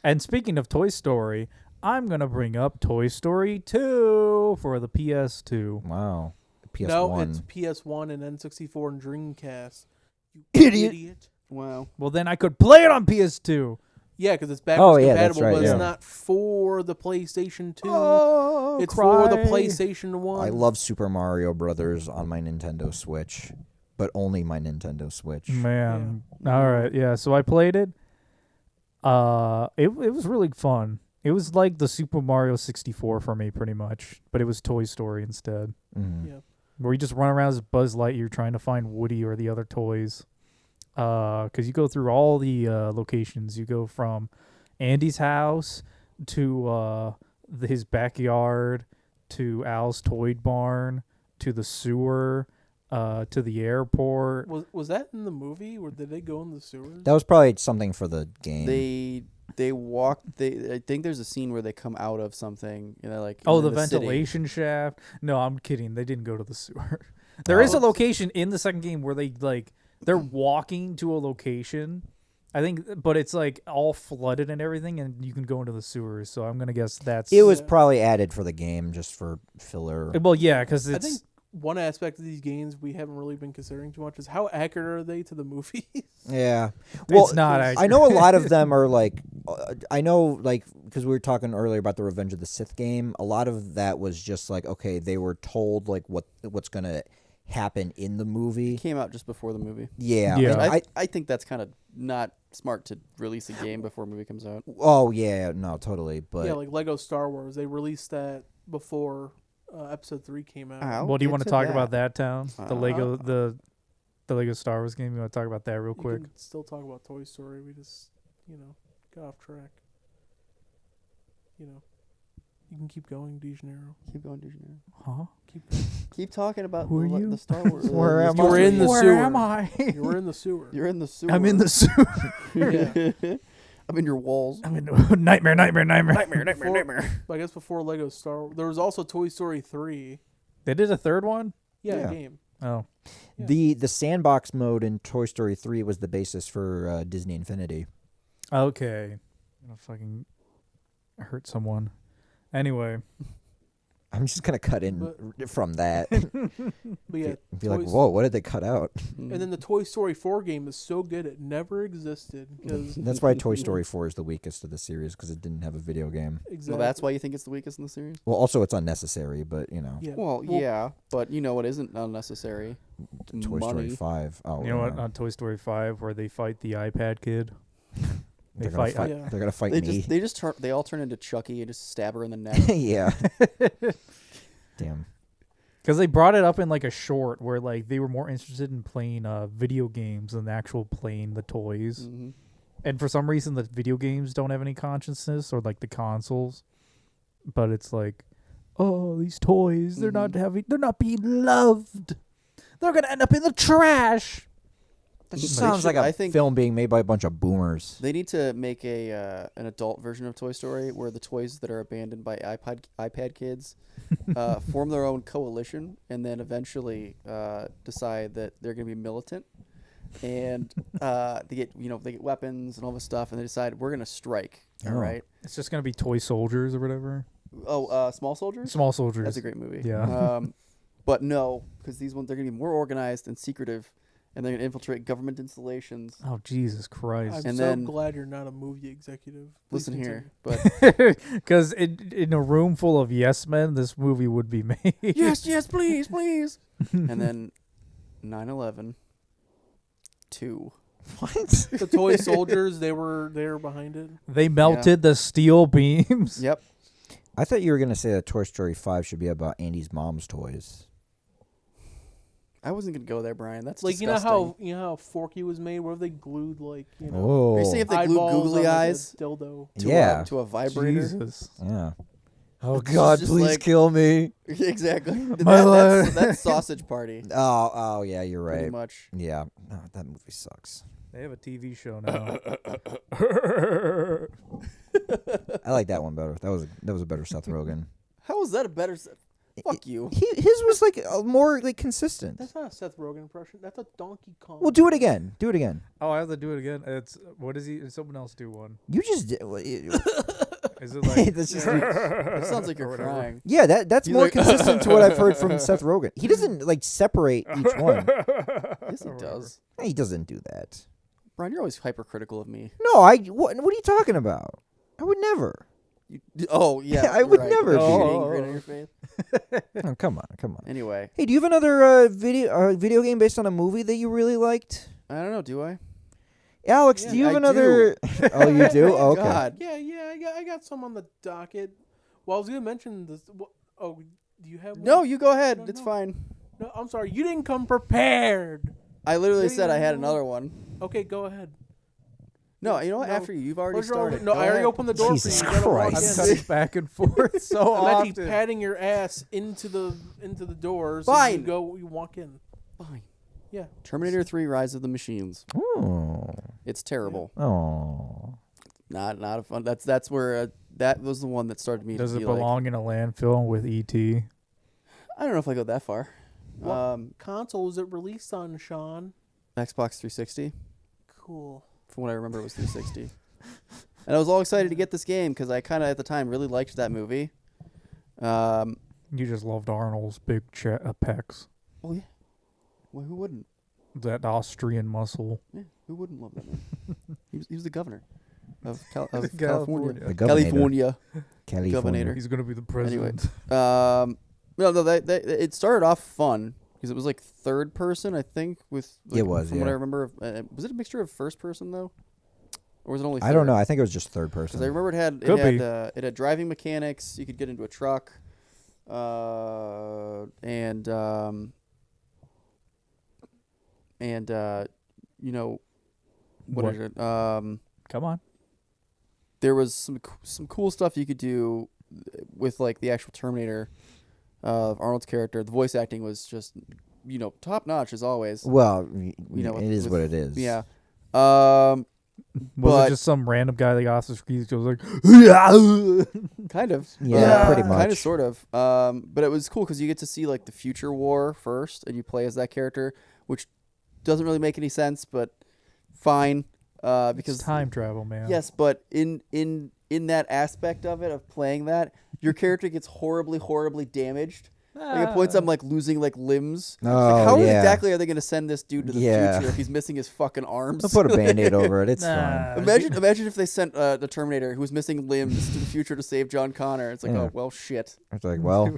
And speaking of Toy Story, I'm going to bring up Toy Story 2 for the PS2. Wow. PS1. No, it's PS1 and N64 and Dreamcast. You Idiot. Wow. Well, then I could play it on PS2. Yeah, because it's backwards yeah, that's compatible, right, but yeah. it's not for the PlayStation 2. Oh, it's for the cry. PlayStation 1. I love Super Mario Brothers on my Nintendo Switch, but only my Nintendo Switch. Man. All right. Yeah. So I played it. It was really fun. It was like the Super Mario 64 for me, pretty much, but it was Toy Story instead, Mhm. Yeah. where you just run around as Buzz Lightyear trying to find Woody or the other toys. Because you go through all the locations. You go from Andy's house to his backyard to Al's toy barn to the sewer to the airport. Was that in the movie, or did they go in the sewers? That was probably something for the game. They walk. I think there's a scene where they come out of something. Like Oh, in the city. ventilation shaft. No, I'm kidding. They didn't go to the sewer. There is a location in the second game where they're walking to a location, I think, but it's like all flooded and everything, and you can go into the sewers. So I'm gonna guess that's It was probably added for the game just for filler. Well, yeah, because I it's think one aspect of these games we haven't really been considering too much is how accurate are they to the movies? Yeah. Well, it's not. I know a lot of them are like, I know like because we were talking earlier about the Revenge of the Sith game. A lot of that was just like, okay, they were told like what's gonna happen in the movie. It came out just before the movie. Yeah. Yeah. and I think that's kind of not smart to release a game before a movie comes out. oh yeah, no, totally. But Yeah, like Lego Star Wars, they released that before Episode 3 came out. I'll well, do you get want to to talk that. about that town? The Lego Uh, the Lego Star Wars game. You want to talk about that real You quick? can still talk about Toy Story. We just, got off track. You can keep going, DeGeneiro. Keep going, DeGeneiro. Huh? Keep going. Keep talking about Who are the, you? the Star Wars. Where am You were in the Where sewer. am I? You were in the sewer. You're in the sewer. I'm in the sewer. Yeah. I'm in your walls. I'm in nightmare. I guess before Lego Star Wars, there was also Toy Story 3. They did a third one. Yeah, Yeah. game. Oh, Yeah. the sandbox mode in Toy Story 3 was the basis for Disney Infinity. okay. I'm gonna fucking hurt someone. Anyway, I'm just gonna cut in from that. But yeah, Be like, Toy- whoa, what did they cut out? And then the Toy Story 4 game is so good it never existed because That's why Toy Story 4 is the weakest of the series because it didn't have a video game. exactly. Well, that's why you think it's the weakest in the series. Well, also it's unnecessary, but Yeah. Well, yeah, but you know what isn't unnecessary? Toy Story Money. 5. Oh, you know what? yeah. On Toy Story 5, where they fight the iPad kid. They They're gonna fight. Yeah. They're gonna fight They me. they all turn into Chucky and just stab her in the neck. yeah. Damn. Because they brought it up in like a short where like they were more interested in playing video games than actual playing the toys. hmm And for some reason, the video games don't have any consciousness, or like the consoles. But it's like, oh, these toys, they're not being loved. They're gonna end up in the trash. That just They sounds should- like a I think- film being made by a bunch of boomers. They need to make an adult version of Toy Story where the toys that are abandoned by iPad kids form their own coalition and then eventually decide that they're going to be militant and they get weapons and all this stuff and they decide we're going to strike. Oh. All right. It's just gonna be toy soldiers or whatever. Oh, Small Soldiers. Small soldiers. That's a great movie. Yeah. But no, because these ones they're going to be more organized and secretive, and they're going to infiltrate government installations. Oh Jesus Christ! I'm And so then- glad you're not a movie executive. Please Listen here, continue. but Because in a room full of yes men, this movie would be made. yes, please, please. And then 9/11 2. What? The toy soldiers, they were behind it. They melted the steel beams. Yep. I thought you were gonna say that Toy Story 5 should be about Andy's mom's toys. I wasn't gonna go there, Brian. That's Like disgusting. you know how Forky was made. What if they glued Oh. Are you saying if they glued eyeballs googly on, like, a eyes dildo? Yeah. to a vibrator? Jesus. Yeah. Oh It's God! just Please like- kill me. Exactly. My That's Sausage Party. Oh, yeah, you're Pretty right. much. Yeah, no, that movie sucks. They have a TV show now. I like that one better. That was a better Seth Rogen. How is that a better? Fuck you. His was like more like consistent. That's not a Seth Rogen impression. That's a Donkey Kong. Well, do it again. Do it again. Oh, I have to do it again. It's what is he? Someone else do one. You just did. Is it like? That's just, It sounds like Or you're whatever. crying. yeah, that's He's more like- consistent to what I've heard from Seth Rogen. He doesn't like separate each one. Yes, he does. He doesn't do that. Brian, you're always hypercritical of me. No, what are you talking about? I would never. Oh yeah, I you're would right. never The do. shitting grin on your face. Oh, come on. Anyway, Hey, do you have another video game based on a movie that you really liked? I don't know. Do I? Alex, Yeah, do you have I another? Oh, you do? Oh, okay. God. Yeah, I got some on the docket. Well, I was gonna mention this. Oh, do you have? No, one? you go ahead. No, It's no. fine. No, I'm sorry. You didn't come prepared. I literally Yeah, said I yeah, had yeah. another one. Okay, go ahead. No, you know what? No. After you, you've already Where's your- started. No, Go I already ahead. opened the door Jesus for you. You gotta walk Christ. I'm in. cutting back and forth so I'm often. actually patting your ass into the doors. Fine. You walk in. Fine. Yeah. Terminator 3: Rise of the Machines. Oh. It's terrible. Oh. Not a fun. That's where that was the one that started me. Does to it be like, belong in a landfill with E ET? I don't know if I go that far. What console was it released on, Sean? Xbox 360. Cool. From what I remember, it was 360. And I was all excited to get this game because I kind of at the time really liked that movie. You just loved Arnold's big pecs, Oh yeah. Well, who wouldn't? that Austrian muscle. Yeah, who wouldn't love that man? he was the governor of California. California. The Governor. California. Governator. He's gonna be the Anyway, president. no, that it started off fun because it was like third person, I think. With like, It was, from what yeah. I remember. Was it a mixture of first person though, or was it only? I don't third? know. I think it was just third Because I person. remember Could be. it had driving mechanics. You could get into a truck, and you know, what is it? Come on. There was some cool stuff you could do with like the actual Terminator of Arnold's character. The voice acting was just top notch as always. Well, know, it is with- what it is. Yeah. Was But- it just some random guy that got off the street goes like, Kind of. Yeah, pretty much. Kind of, sort of. But it was cool because you get to see like the future war first, and you play as that character, which doesn't really make any sense, but fine. Because it's time travel, man. yes, but in that aspect of it of playing that, your character gets horribly damaged. Like at points, I'm like losing like limbs. Oh, Like, how yeah. exactly are they going to send this dude to the Yeah. future if he's missing his fucking arms? I'll put a band-aid over it. It's Nah. fine. Imagine if they sent the Terminator who was missing limbs to the future to save John Connor. It's like, Yeah. oh well, shit. It's like, well,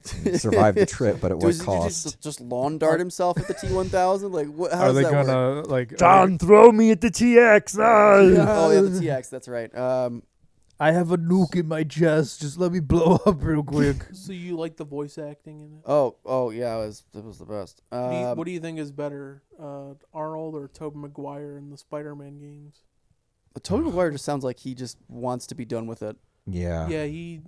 survived the trip, but at what Does he cost? just lawn dart himself at the T-1000? Like, what? How Are does they that work? gonna like? throw me at the TX. Oh yeah, the TX. That's right. I have a nuke in my chest. Just let me blow up real quick. So you like the voice acting in it? Oh yeah, it was the best. What do you think is better, Arnold or Tobey Maguire in the Spider-Man games? Tobey Maguire just sounds like he just wants to be done with it. Yeah. Yeah, he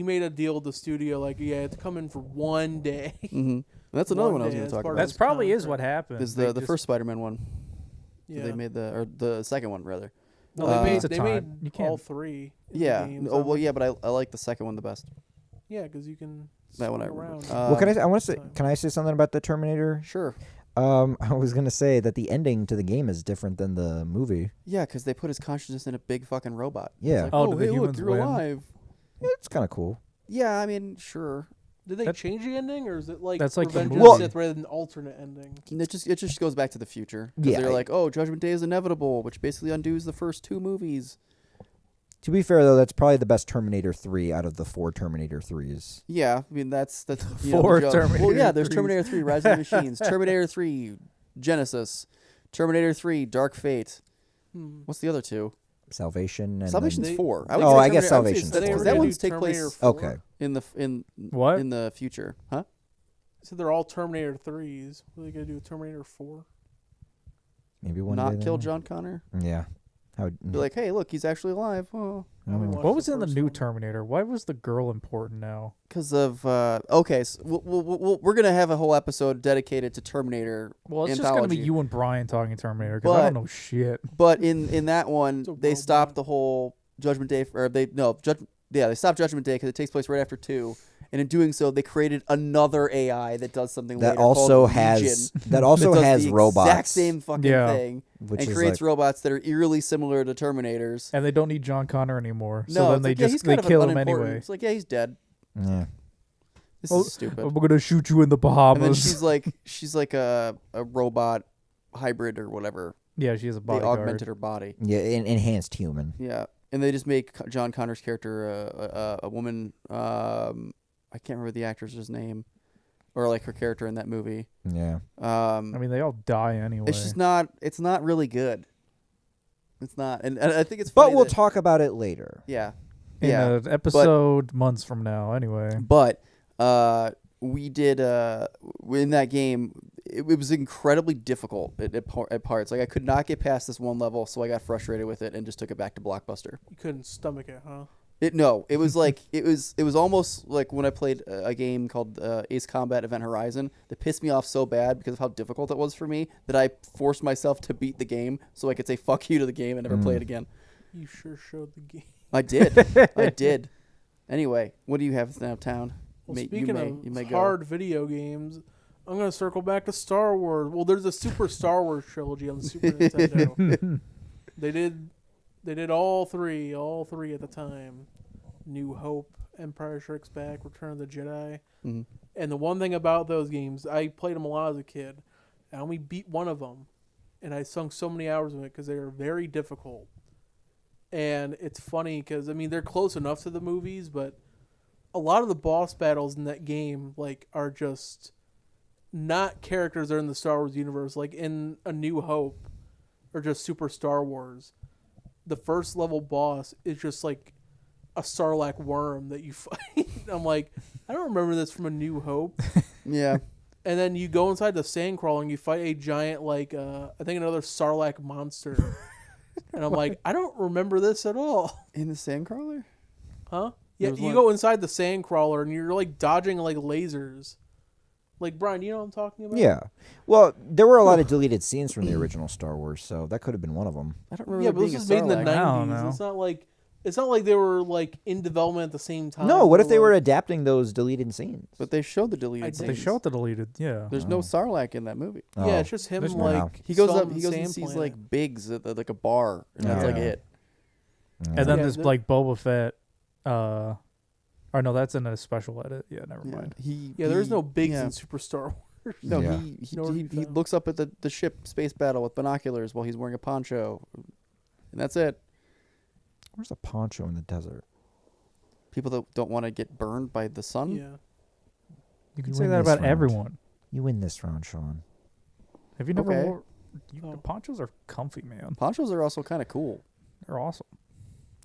made a deal with the studio, like, yeah, it's come in for one day. Mm-hmm. That's another one I was day, going to that's talk part about. of That's probably is contract. what happened. Is They the just- first Spider-Man one? Yeah, They made the second one rather. no, it's a they time. made You can't- all three. in the Yeah. games. Oh well, yeah, but I like the second one the best. Yeah, because you can That one I swing remember. around. Well, I want to say, time. can I say something about the Terminator? Sure. I was gonna say that the ending to the game is different than the movie. Yeah, because they put his consciousness in a big fucking robot. It's Yeah. like, Oh, do the hey, look, humans you're win? alive. It's kind of cool. Yeah, I mean, sure. Did they That- change the ending, or is it like That's like the Revenge of movie. the Sith rather than alternate ending? It just goes back to the future. 'Cause Yeah. they're like, oh, Judgment Day is inevitable, which basically undoes the first two movies. To be fair, though, that's probably the best Terminator 3 out of the 4 Terminator 3s. Yeah, I mean that's you Four know, the joke. Well, Terminator yeah, there's 3s. Terminator 3: Rise of the Machines, Terminator 3: Genesis, Terminator 3: Dark Fate. What's the other two? Salvation and Salvation's They- 4. Oh, I guess Salvation's Then they 4. were That gonna one's do take place Terminator 4. Okay. in What? in the future, huh? So they're all Terminator 3s. What are they gonna do? Terminator 4? Maybe one day. Not kill they- John Connor. Yeah. How? Be like, hey, look, he's actually alive. Oh. Haven't Oh. watched What was the in the first new one. Terminator? Why was the girl important now? Because of okay, so we're gonna have a whole episode dedicated to Terminator. Well, it's just gonna be anthology. you and Brian talking Terminator because I don't But- know shit. But in that one, It's a they robot. stopped the whole Judgment Day, or they Yeah, they stopped Judgment Day because it takes place right after 2, and in doing so, they created another AI that does something That later also called has Legion, that also that does has the robots. exact same fucking Yeah. thing, Which and is creates like, robots that are eerily similar to Terminators. And they don't need John Connor anymore. So No, then it's they like, yeah, he's just kind they of kill him unimportant. anyway. It's like, yeah, he's dead. yeah. This Oh, is stupid. We're gonna shoot you in the And then Bahamas. she's like a robot hybrid or whatever. Yeah, she has a They bodyguard. augmented her body. Yeah, enhanced human. Yeah, and they just make John Connor's character a woman. I can't remember the actress's name, or like her character in that movie. Yeah. I mean, they all die anyway. It's just not. It's not really good. It's not, and I think it's. But funny we'll that- talk about it later. Yeah, in yeah. an episode months from now. Anyway, But we did in that game. It was incredibly difficult at parts. Like I could not get past this one level, so I got frustrated with it and just took it back to Blockbuster. You couldn't stomach it, huh? It was like it was almost like when I played a game called Ace Combat Event Horizon that pissed me off so bad because of how difficult it was for me that I forced myself to beat the game so I could say fuck you to the game and never play it again. You sure showed the game. I did. I did. Anyway, what do you have now, Town? Well, You speaking you may of go. hard video games, I'm gonna circle back to Star Wars. Well, there's a Super Star Wars trilogy on the Super Nintendo. They did all three at the time. New Hope, Empire Strikes Back, Return of the Jedi. Mm-hmm. And the one thing about those games, I played them a lot as a kid. I only beat one of them, and I sunk so many hours in it because they were very difficult. And it's funny because, I mean, they're close enough to the movies, but a lot of the boss battles in that game like are just not characters that are in the Star Wars universe. Like in A New Hope, or just Super Star Wars, the first level boss is just like a Sarlacc worm that you fight. I'm like, I don't remember this from A New Hope. Yeah. And then you go inside the Sandcrawler and you fight a giant, like, I think another Sarlacc monster. And I'm like, I don't remember this at all. In the Sandcrawler? Huh? Yeah, There's you one- go inside the Sandcrawler and you're, like, dodging, like, lasers. Like, Brian, you know what I'm talking about? Yeah. Well, there were a lot of deleted scenes from the original Star Wars, so that could have been one of them. I don't remember Yeah, there but this being was a made in the Sarlacc. I don't 90s. know. It's not like they were, like, in development at the same time. No, what if they were like, adapting those deleted scenes? But they showed the deleted They they scenes. showed the deleted. Yeah. There's no Sarlacc in that movie. Oh. Yeah, it's just him, There's no like, how. He goes some up. He goes and sand sees planet. like Biggs at like a bar, and that's like Yeah. it. And then Yeah, there's the- like Boba Fett. Or no, that's in a special edit. Yeah, never Yeah. mind. Yeah, there's no big Biggs in Super Star Wars. No, Yeah. Nowhere to he be found. looks up at the ship space battle with binoculars while he's wearing a poncho, and that's it. Where's a poncho in the desert? People that don't want to get burned by the sun. Yeah. You can You say win that this about round. everyone. You win this round, Sean. Have you never Okay. wore? Oh. The ponchos are comfy, man. Ponchos are also kind of cool. They're awesome.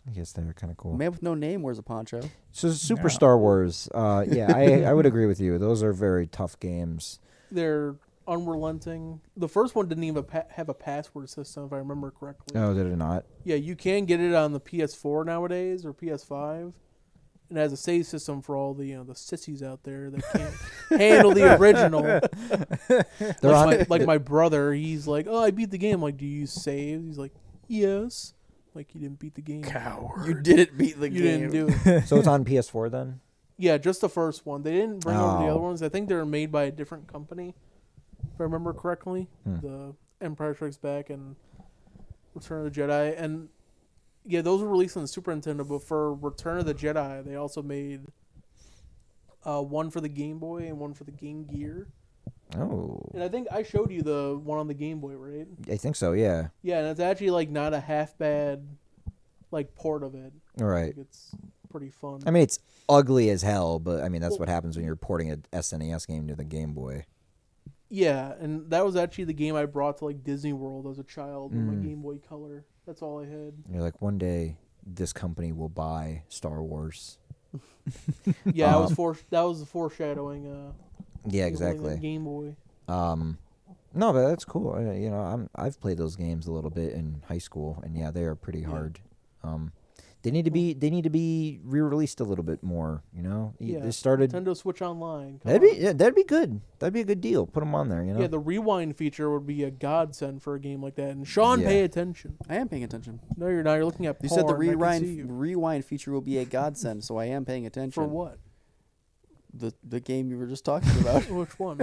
I guess they're kind of A cool. man with no name wears a poncho. So Super Yeah. Star Wars, yeah, I would agree with you. Those are very tough games. They're unrelenting. The first one didn't even have a password system, if I remember correctly. Oh, did it not? Yeah, you can get it on the PS4 nowadays or PS5. And it has a save system for all the the sissies out there that can't handle the original. They're on. Like my brother, he's like, "Oh, I beat the game." I'm like, "Do you save?" He's like, "Yes." Like, you didn't beat the game. Coward. You didn't beat the You game. didn't do it. So it's on PS4 then? Yeah, just the first one. They didn't bring over the Oh. other ones. I think they were made by a different company, if I remember correctly. Hmm. The Empire Strikes Back and Return of the Jedi. And yeah, those were released on the Super Nintendo, but for Return of the Jedi, they also made one for the Game Boy and one for the Game Gear. Oh, And I think I showed you the one on the Game Boy, right? I think so. Yeah. Yeah, and it's actually like not a half bad like port of it. All right. Like, it's pretty fun. I mean, it's ugly as hell, but I mean that's what happens when you're porting an SNES game to the Game Boy. Yeah, and that was actually the game I brought to like Disney World as a child with my Mm. Game Boy Color. That's all I had. You're like, one day this company will buy Star Wars. Yeah, that was the foreshadowing. Yeah, holding that exactly. Game Boy. No, but that's cool. I've played those games a little bit in high school, and yeah, they are pretty hard. They need to be re-released a little bit more. You know, Yeah. they started. Nintendo Switch Online. Come That'd be on. that'd be good. That'd be a good deal. Put them on there. You know. Yeah, the rewind feature would be a godsend for a game like that. And Sean, Yeah. pay attention. I am paying attention. No, you're not. You're looking at You porn. said the I can see you. rewind feature will be a godsend, so I am paying attention. For what? The game you were just talking about. Which one?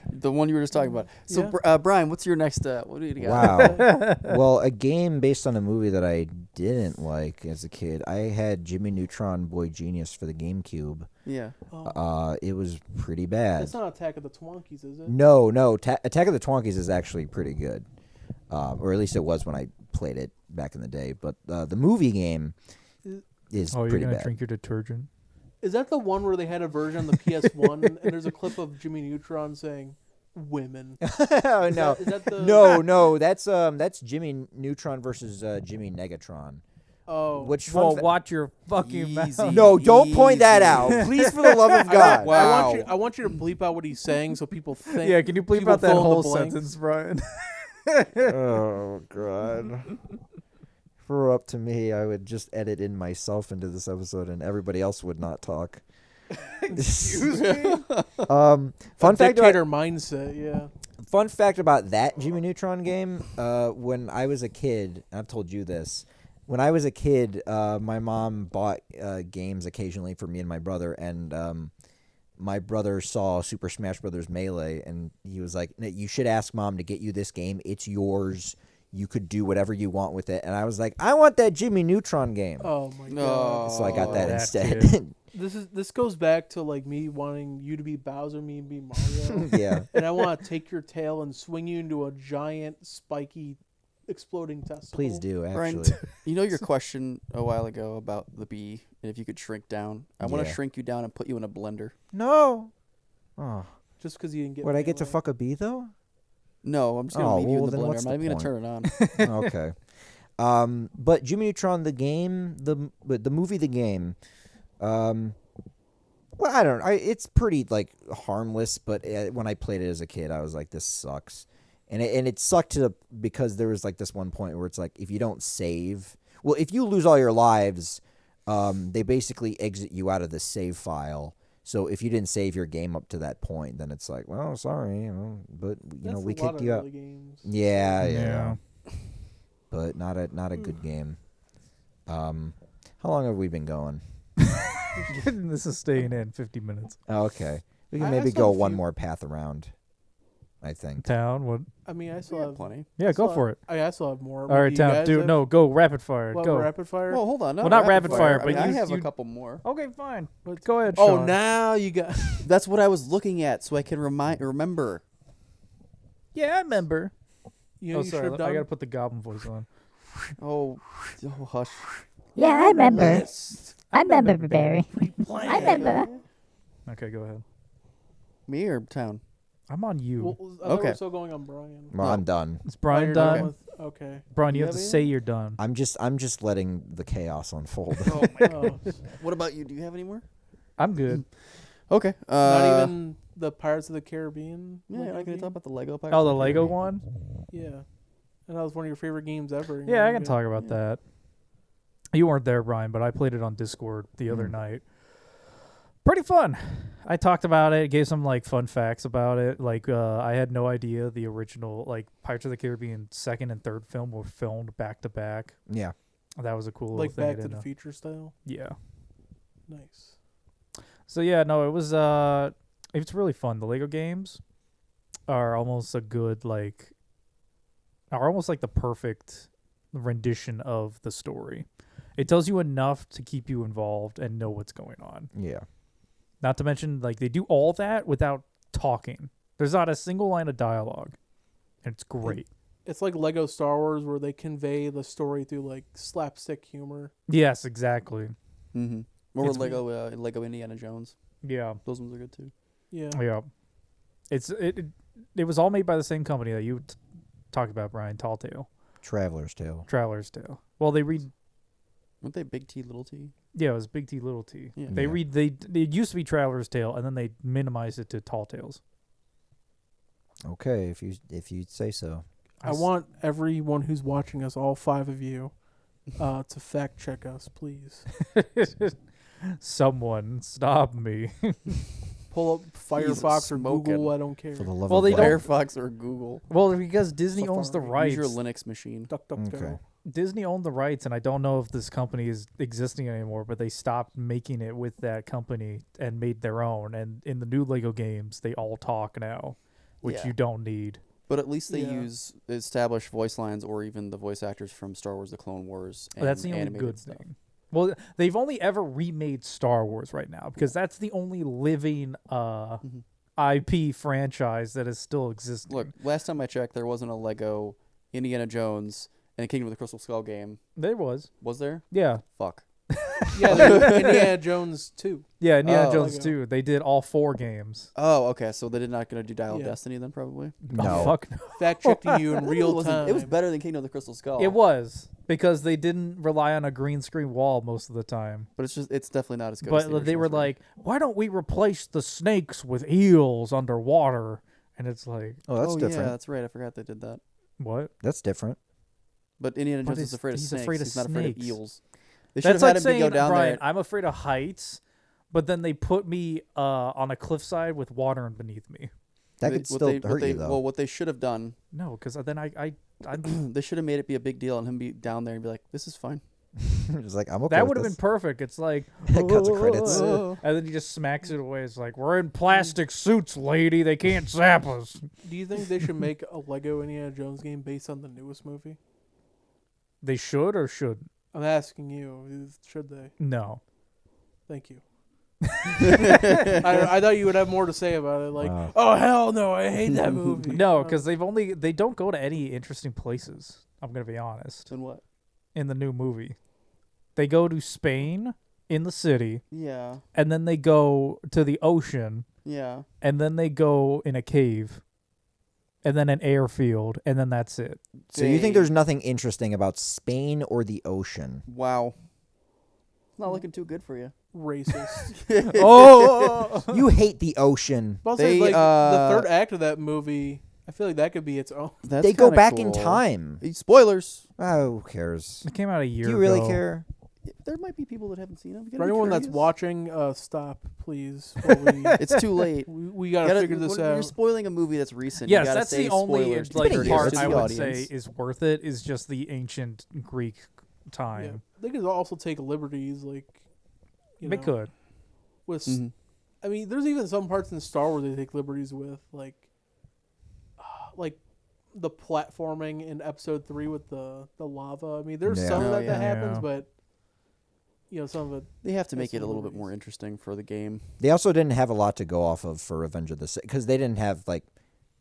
The one you were just talking about. So, Yeah. Brian, what's your next? What do you got? Wow. Well, a game based on a movie that I didn't like as a kid. I had Jimmy Neutron Boy Genius for the GameCube. Yeah. Oh, It was pretty bad. it's not Attack of the Twonkies, is it? No. Attack of the Twonkies is actually pretty good, or at least it was when I played it back in the day. But the movie game is Oh, you're pretty gonna bad. drink your detergent? Is that the one where they had a version on the PS1 and there's a clip of Jimmy Neutron saying "women"? Oh, no, Is that the no, that's Jimmy Neutron versus Jimmy Negatron. Oh, Which Well, fun fa- watch your fucking mouth. Easy. No, don't point that Easy. out, please, for the love of God. Wow. I want you to bleep out what he's saying so people think. Yeah, can you bleep people out that fill in the whole blanks. sentence, Brian? Oh God. If it were up to me, I would just edit in myself into this episode, and everybody else would not talk. Excuse me. Fun fact about Dictator mindset. Yeah. Fun fact about that Jimmy Neutron game, when I was a kid, and I've told you this, when I was a kid, my mom bought games occasionally for me and my brother, and my brother saw Super Smash Brothers Melee, and he was like, you should ask Mom to get you this game. It's yours. You could do whatever you want with it. And I was like, I want that Jimmy Neutron game. Oh my No. god. So I got that that instead. kid. This goes back to like me wanting you to be Bowser, me to be Mario. Yeah. And I want to take your tail and swing you into a giant, spiky, exploding testicle. Please do, Brian, actually. you know your question a while ago about the bee and if you could shrink down. I want to Yeah. shrink you down and put you in a blender. No. Oh. Just because you didn't get. Would I get to Melee. fuck a bee, though? No, I'm just gonna Oh, leave you well, in the then blender. what's I'm not the even gonna turn it on. Okay. But Jimmy Neutron, the game, the movie, the game. Well, I don't know. It's pretty like harmless, but when I played it as a kid, I was like, "This sucks," and it sucked because there was like this one point where it's like, if you don't save, well, if you lose all your lives, they basically exit you out of the save file. So if you didn't save your game up to that point, then it's like, well, sorry, but That's we a lot kicked of you out. early games. Yeah. But not a good game. How long have we been going? This is staying in 50 minutes. Oh, okay. We can I maybe still go have a one few- more path around, I think. Town, what? I mean, I still We got have plenty. Yeah, go for it. I still have more. All right, Do you Town, guys dude. have- No, go rapid fire. What, Go. rapid fire. Well, hold on. Well, not rapid fire, I mean, but I you- have you- a couple more. Okay, fine. Go ahead, Oh, Sean. now you got. That's what I was looking at, so I can remember. Yeah, I remember. You know, Oh, you sorry. should have done. I gotta put the goblin voice on. Oh, hush. Yeah, I remember. I remember, Barry. I remember. Okay, go ahead. Me or Town? I'm on you. Well, I thought we Okay. were still going on Brian. Well, I'm done. Is Oh, Brian you're done? with- Okay. Brian, Do you you have to have say any? you're done. I'm just letting the chaos unfold. Oh my Oh, What about you? Do you have any more? I'm good. Okay. not even the Pirates of the Caribbean. Yeah, Lego you're not gonna game? talk about the Lego Pirates. Oh, of the Lego Caribbean? one? Yeah. And that was one of your favorite games ever. Yeah, I can talk about that. You weren't there, Brian, but I played it on Discord the other Mm. night. Pretty fun. I talked about it, gave some like fun facts about it. Like I had no idea the original like Pirates of the Caribbean second and third film were filmed back to back. Yeah. That was a cool Like little thing. I Back to didn't the know. Future style. Yeah. Nice. So yeah, no, it was it's really fun. The Lego games are almost a good like are almost like the perfect rendition of the story. It tells you enough to keep you involved and know what's going on. Yeah. Not to mention like they do all that without talking. There's not a single line of dialogue. And it's great. It's like Lego Star Wars where they convey the story through like slapstick humor. Yes, exactly. Mm-hmm. Or It's- Lego Indiana Jones. Yeah. Those ones are good too. Yeah. Yeah. It was all made by the same company that you talked about, Brian, Tall Tale. Traveler's Tale. Traveler's Tale. Well, they read Weren't they Big T, Little T? yeah, it was Big T, Little T. Yeah. They Yeah. read it used to be Traveler's Tale, and then they minimized it to Tall Tales. Okay, if you say so. I want everyone who's watching us, all 5 of you, to fact check us, please. Someone stop me. Pull up Firefox or smoking. Google. I don't care. For the love Well, of they God. don't- Firefox or Google. Well, because Disney owns the Safari. Use rights. your Linux machine. Duck, duck, Okay. go. Disney owned the rights, and I don't know if this company is existing anymore, but they stopped making it with that company and made their own. And in the new Lego games, they all talk now, which Yeah. you don't need. But at least they Yeah. use established voice lines or even the voice actors from Star Wars: The Clone Wars. And That's the only animated good stuff. thing. Well, they've only ever remade Star Wars right now because that's the only living Mhm. IP franchise that is still existing. Look, last time I checked, there wasn't a Lego Indiana Jones and Kingdom of the Crystal Skull game. there was. Was there? Yeah. Fuck. Yeah, there's Indiana Jones 2. Yeah, Indiana Oh. Jones Lego. too. They did all 4 games. Oh, okay. So they're not going to do Dial of Yeah. Destiny then, probably? No. Oh, fuck no. Fact checking you in It real wasn't- time. It was better than Kingdom of the Crystal Skull. It was because they didn't rely on a green screen wall most of the time. But it's definitely not as good as the But they original were three. like, why don't we replace the snakes with eels underwater? And it's like, Oh, that's oh, different. yeah, that's right. I forgot they did that. what? That's different. But Indiana But Jones is afraid of he's snakes. afraid of He's not afraid of snakes. eels. They should That's have like had him saying, go down Brian, there. I'm afraid of heights, but then they put me on a cliffside with water beneath me. That They- could still hurt you, though. Well, what they should have done, No, because then I'm they should have made it be a big deal and him be down there and be like, "This is fine." It's like, I'm okay that with would have been this. perfect. It's like Cuts of credits. and then he just smacks it away. It's like, we're in plastic suits, lady. They can't zap us. Do you think they should make a Lego Indiana Jones game based on the newest movie? They should or shouldn't? I'm asking you. Should they? No. Thank you. I thought you would have more to say about it. Like, Wow. oh hell no, I hate that movie. No, because they don't go to any interesting places. I'm gonna be honest. Then what? In the new movie, they go to Spain in the city, Yeah, and then they go to the ocean, yeah. and then they go in a cave, and then an airfield, and then that's it. So you think there's nothing interesting about Spain or the ocean? Wow. Not looking too good for you. Racist. Oh, You hate the ocean. But I'll say, They, like the third act of that movie, I feel like that could be its own. That's They go kinda back in cool. time. Spoilers. Oh, who cares? it came out a year Do ago. you really care? There might be people that haven't seen them. For anyone that's watching, stop, please. while we, It's too late. we gotta figure this You're out. spoiling a movie that's recent. Yes, you gotta that's say the only spoilers to like been a the year. part It's I the would say audience. is worth it is just the ancient Greek Yeah. time. They could also take liberties, like you They know, could. with. Mhm. I mean, there's even some parts in Star Wars they take liberties with, like the platforming in Episode 3 with the lava. I mean, there's Yeah. some of Oh, that yeah. happens, Yeah. but some of it. They have to That's make it a some little bit liberties. more interesting for the game. They also didn't have a lot to go off of for Revenge of the Sith because they didn't have like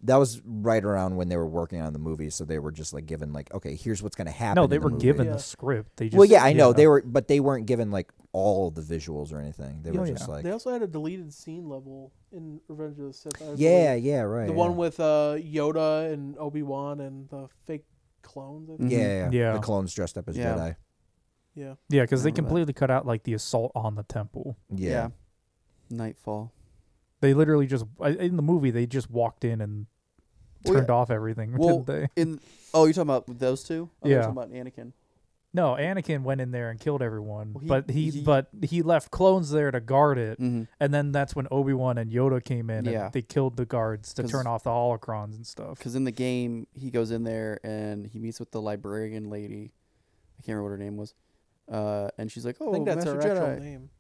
that was right around when they were working on the movie, so they were just like given like, okay, here's what's going to happen. No, in they the were movie. given Yeah. the script. They just Well, yeah, I know they were, but they weren't given like all the visuals or anything. They Oh, were yeah. just like, They also had a deleted scene level in Revenge of the Sith. I yeah, believe. yeah, right. The yeah. one with Yoda and Obi-Wan and the fake clones. I think. yeah, yeah, Yeah. the clones dressed up as Yeah. Jedi. Yeah. Yeah, because they Remember that. completely cut out like the assault on the temple. Yeah. Nightfall. They literally just in the movie they just walked in and Well, turned off everything, Well, didn't they? you're talking about those two? I thought you were Yeah. talking about Anakin. No, Anakin went in there and killed everyone, Well, but he left clones there to guard it, Mm-hmm. and then that's when Obi-Wan and Yoda came in Yeah. and they killed the guards to 'Cause- turn off the holocrons and stuff. Because in the game, he goes in there and he meets with the librarian lady. I can't remember what her name was. And she's like, "Oh, I think that's Master her Jedi." actual name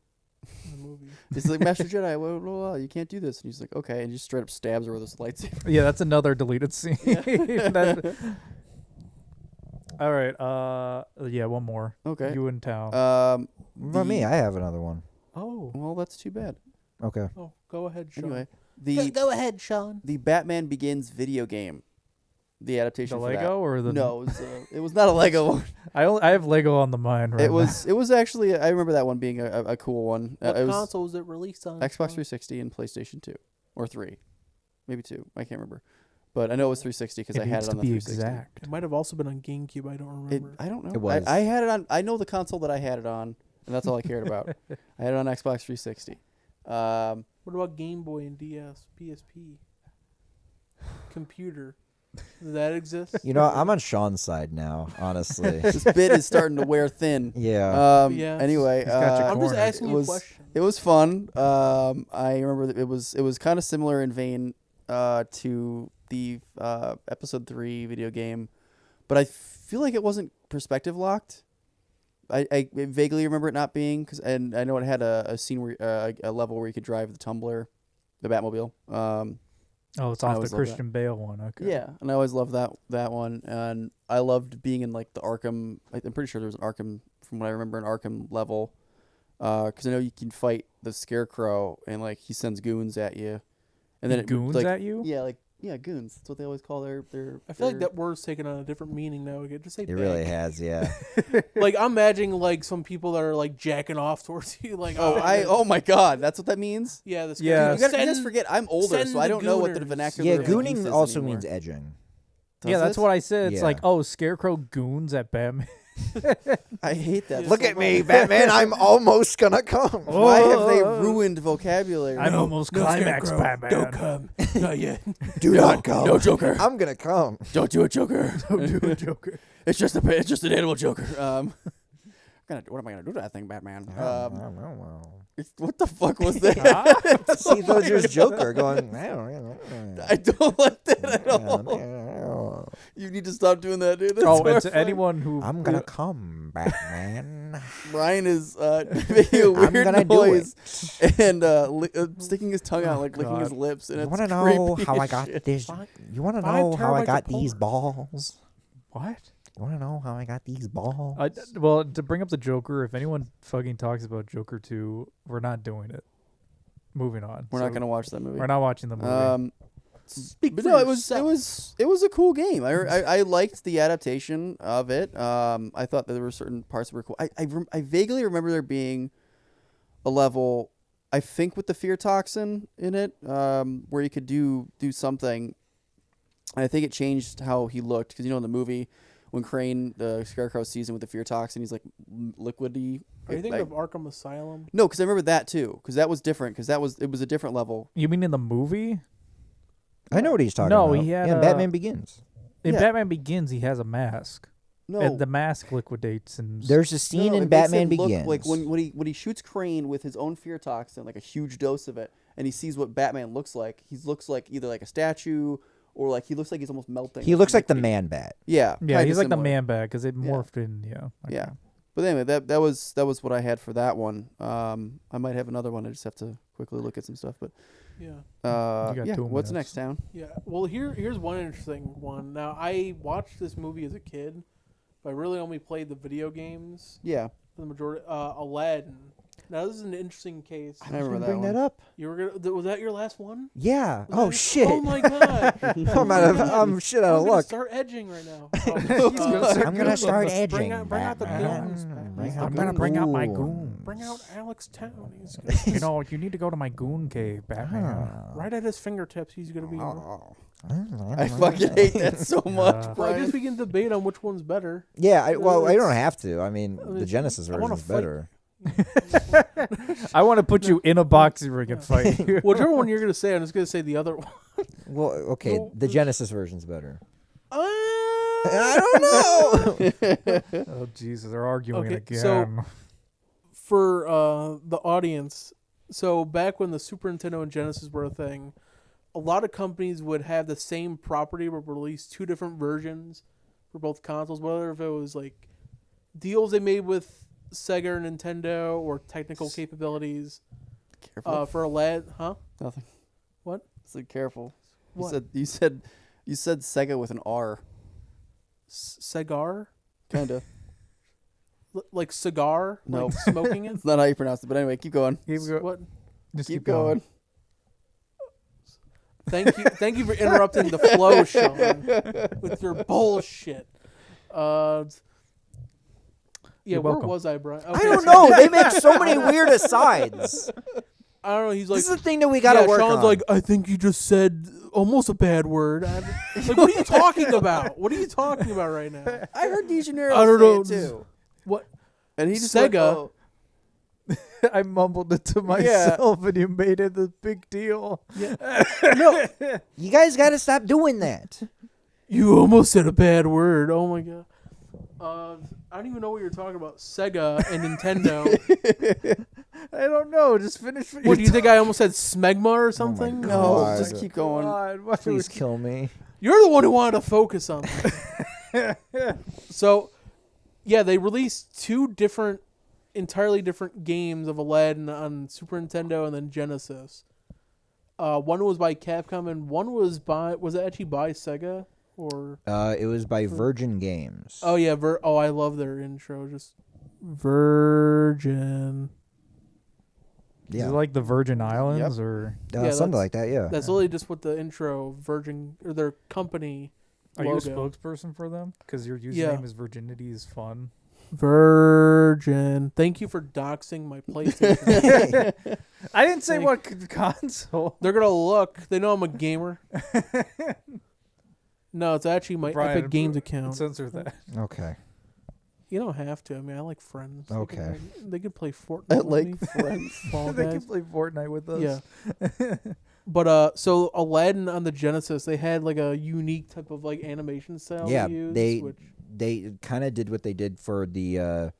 in the movie. It's like Master Jedi. Well, you can't do this. And he's like, "Okay," and just straight up stabs her with his lightsaber. Yeah, that's another deleted scene. That- all right, yeah, one more. Okay. You in town. What about me? I have another one. Oh, Well, that's too bad. Okay. Oh, go ahead, Sean. Anyway, the Go ahead, Sean. the Batman Begins video game, the the adaptation for Lego or the that. No, it was not a Lego one. I have Lego on the mind right It was actually, I remember that one being a cool one. What It was console was it released on? Xbox Sean? 360 and PlayStation 2 or 3, maybe 2. I can't remember, but I know it was 360 because It I had needs it to on the be 360. exact. It might have also been on GameCube. I don't remember. I don't know. It was. I had it on. I know the console that I had it on, and that's all I cared about. I had it on Xbox 360. What about Game Boy and DS, PSP? Computer. Does that exist? You know, I'm on Sean's side now, honestly. This bit is starting to wear thin. Yeah. Yeah. Anyway, got you I'm just cornered. asking it you a was question. it was fun. I remember that it was kind of similar in vein to the episode 3 video game, but I feel like it wasn't perspective locked. I vaguely remember it not being, and I know it had a scene where a level where you could drive the Tumbler, the Batmobile. Oh, it's I off the always love Christian Bale one. Okay. Yeah, and I always loved that one, and I loved being in like the Arkham. I'm pretty sure there was an Arkham, from what I remember, an Arkham level, because I know you can fight the Scarecrow, and like he sends goons at you, and then Goons at you? Yeah, goons. That's what they always call their. I feel like that word's taken on a different meaning now. Just say It really bag. has, yeah. Like I'm imagining like some people that are like jacking off towards you. Like Oh my God, that's what that means. yeah, this Yeah. You guys forget I'm older, send so I the don't know what the gooners. vernacular. Yeah, of youth gooning is also anymore. means edging. Yeah, Does that's it? what I said. It's Yeah. like, oh, Scarecrow goons at Batman. I hate that. Look so at me, much. Batman. I'm almost gonna come. Why have they ruined vocabulary? I'm almost climax Batman. Don't come. Not yet. Do not come. No Joker. I'm gonna come. Don't do it, Joker. Don't do a Joker. It's just an animal Joker. What am I gonna do to that thing, Batman? What the fuck was that? See, those just Joker going. I don't I don't like that at all. You need to stop doing that, dude. That's Oh, and to horrifying. anyone who I'm gonna come, Batman. Ryan is making a I'm weird gonna do noise and sticking his tongue out, like licking his God. lips. And You it's want to know creepy how I as got shit. this? You want to Five know how I terabytes got of these porn. balls? what? You want to know how I got these balls? Well, to bring up the Joker, if anyone fucking talks about Joker 2, we're not doing it. Moving on. We're not gonna watch that movie. We're not watching the movie. But no, it was a cool game. I liked the adaptation of it. I thought that there were certain parts that were cool. I vaguely remember there being a level, I think with the fear toxin in it, where you could do something. And I think it changed how he looked, because in the movie when Crane the Scarecrow sees him with the fear toxin, he's like liquidy. Are you thinking of Arkham Asylum? No, because I remember that too, because that was different. Because it was a different level. You mean in the movie? I know what he's talking No, about. he had yeah, a- Batman Begins. In Yeah. Batman Begins, he has a mask. No, And the mask liquidates and There's a scene No, in it makes Batman it look Begins. like when he shoots Crane with his own fear toxin, like a huge dose of it, and he sees what Batman looks like. He looks like either like a statue or like he looks like he's almost melting. he looks like the liquidy. Man Bat. Yeah, yeah, kinda he's like the similar. man bag because it Yeah. morphed in. Yeah. Okay. Yeah. But anyway, that was what I had for that one. I might have another one. I just have to quickly look at some stuff. But Yeah. You got yeah. 2 What's minutes. next, town? Yeah. Well, here's one interesting one. Now, I watched this movie as a kid, but I really only played the video games Yeah, for the majority. Aladdin. Now, this is an interesting case. I remember that Bring one. that up. You were gonna. Was that your last one? Yeah. Was Oh that- shit. Oh my god. I'm shit out I'm of gonna luck. start edging right now. I'm gonna start Bring edging. out- bring out the Batman. goons, Batman. Bring I'm out gonna the bring out my goons. goon. Bring out Alex Town. He's You know, you need to go to my goon cave, Batman. Ah. right at his fingertips. He's gonna be. I fucking hate that so much, Uh, Well, I guess Brian. we can debate on which one's better. Yeah, I don't It's- have to. I mean, the Genesis I wanna version is fight- better. I want to put you in a boxing ring and fight you. Whichever one you're gonna say, I'm just gonna say the other one. Well, okay, No, the Genesis version's better. I I don't know. Oh Jesus, they're arguing Okay, again. so- For the audience, so back when the Super Nintendo and Genesis were a thing, a lot of companies would have the same property but release 2 different versions for both consoles. Whether if it was like deals they made with Sega or Nintendo or technical capabilities. Careful. For Aladdin, huh? Nothing. What? So careful. What? You said Sega with an R. Cigar? Kinda. Like cigar? No. Like smoking it? It's not how you pronounce it, but anyway, keep going. What? Just Keep going. Thank you for interrupting the flow, Sean, with your bullshit. Yeah, You're where welcome. was I, Brian? I don't know. They make so many weird asides. I don't know. He's like, This is the thing that we gotta yeah, work Sean's on. like, I think you just said almost a bad word. Like, what are you talking about? What are you talking about right now? I heard DeGeneres I don't say know. it too. What? And he just Sega. went, oh. I mumbled it to myself, and you made it a big deal. No, You guys gotta stop doing that. You almost said a bad word. Oh my god. I don't even know what you're talking about. Sega and Nintendo. I don't know. Just finish. What do you think? I almost said smegma or something? God. No, God. just keep going. Why do Please kill me. You're the one who wanted to focus on that. So, yeah, they released two entirely different games of Aladdin on Super Nintendo and then Genesis. One was by Capcom and one was it actually by Sega? Or It was by Virgin Games. oh yeah, I love their intro. Just Virgin. Is Yeah. it like the Virgin Islands or Yeah, Something like that, yeah. That's literally just what the intro Virgin or their company are you a logo. spokesperson for them? Because your username Yeah. is Virginity is fun. Virgin. Thank you for doxing my PlayStation. I didn't say Like- what console. They're gonna look. They know I'm a gamer. No, it's actually my Brian, Epic Games account. Censor that. Okay. You don't have to. I mean, I like friends. They Okay. could- They could play Fortnite. I with like me. friends. Fall They Guys. can play Fortnite with us. Yeah. But so Aladdin on the Genesis, they had like a unique type of like animation style. Yeah, to use, they which, they kind of did what they did for the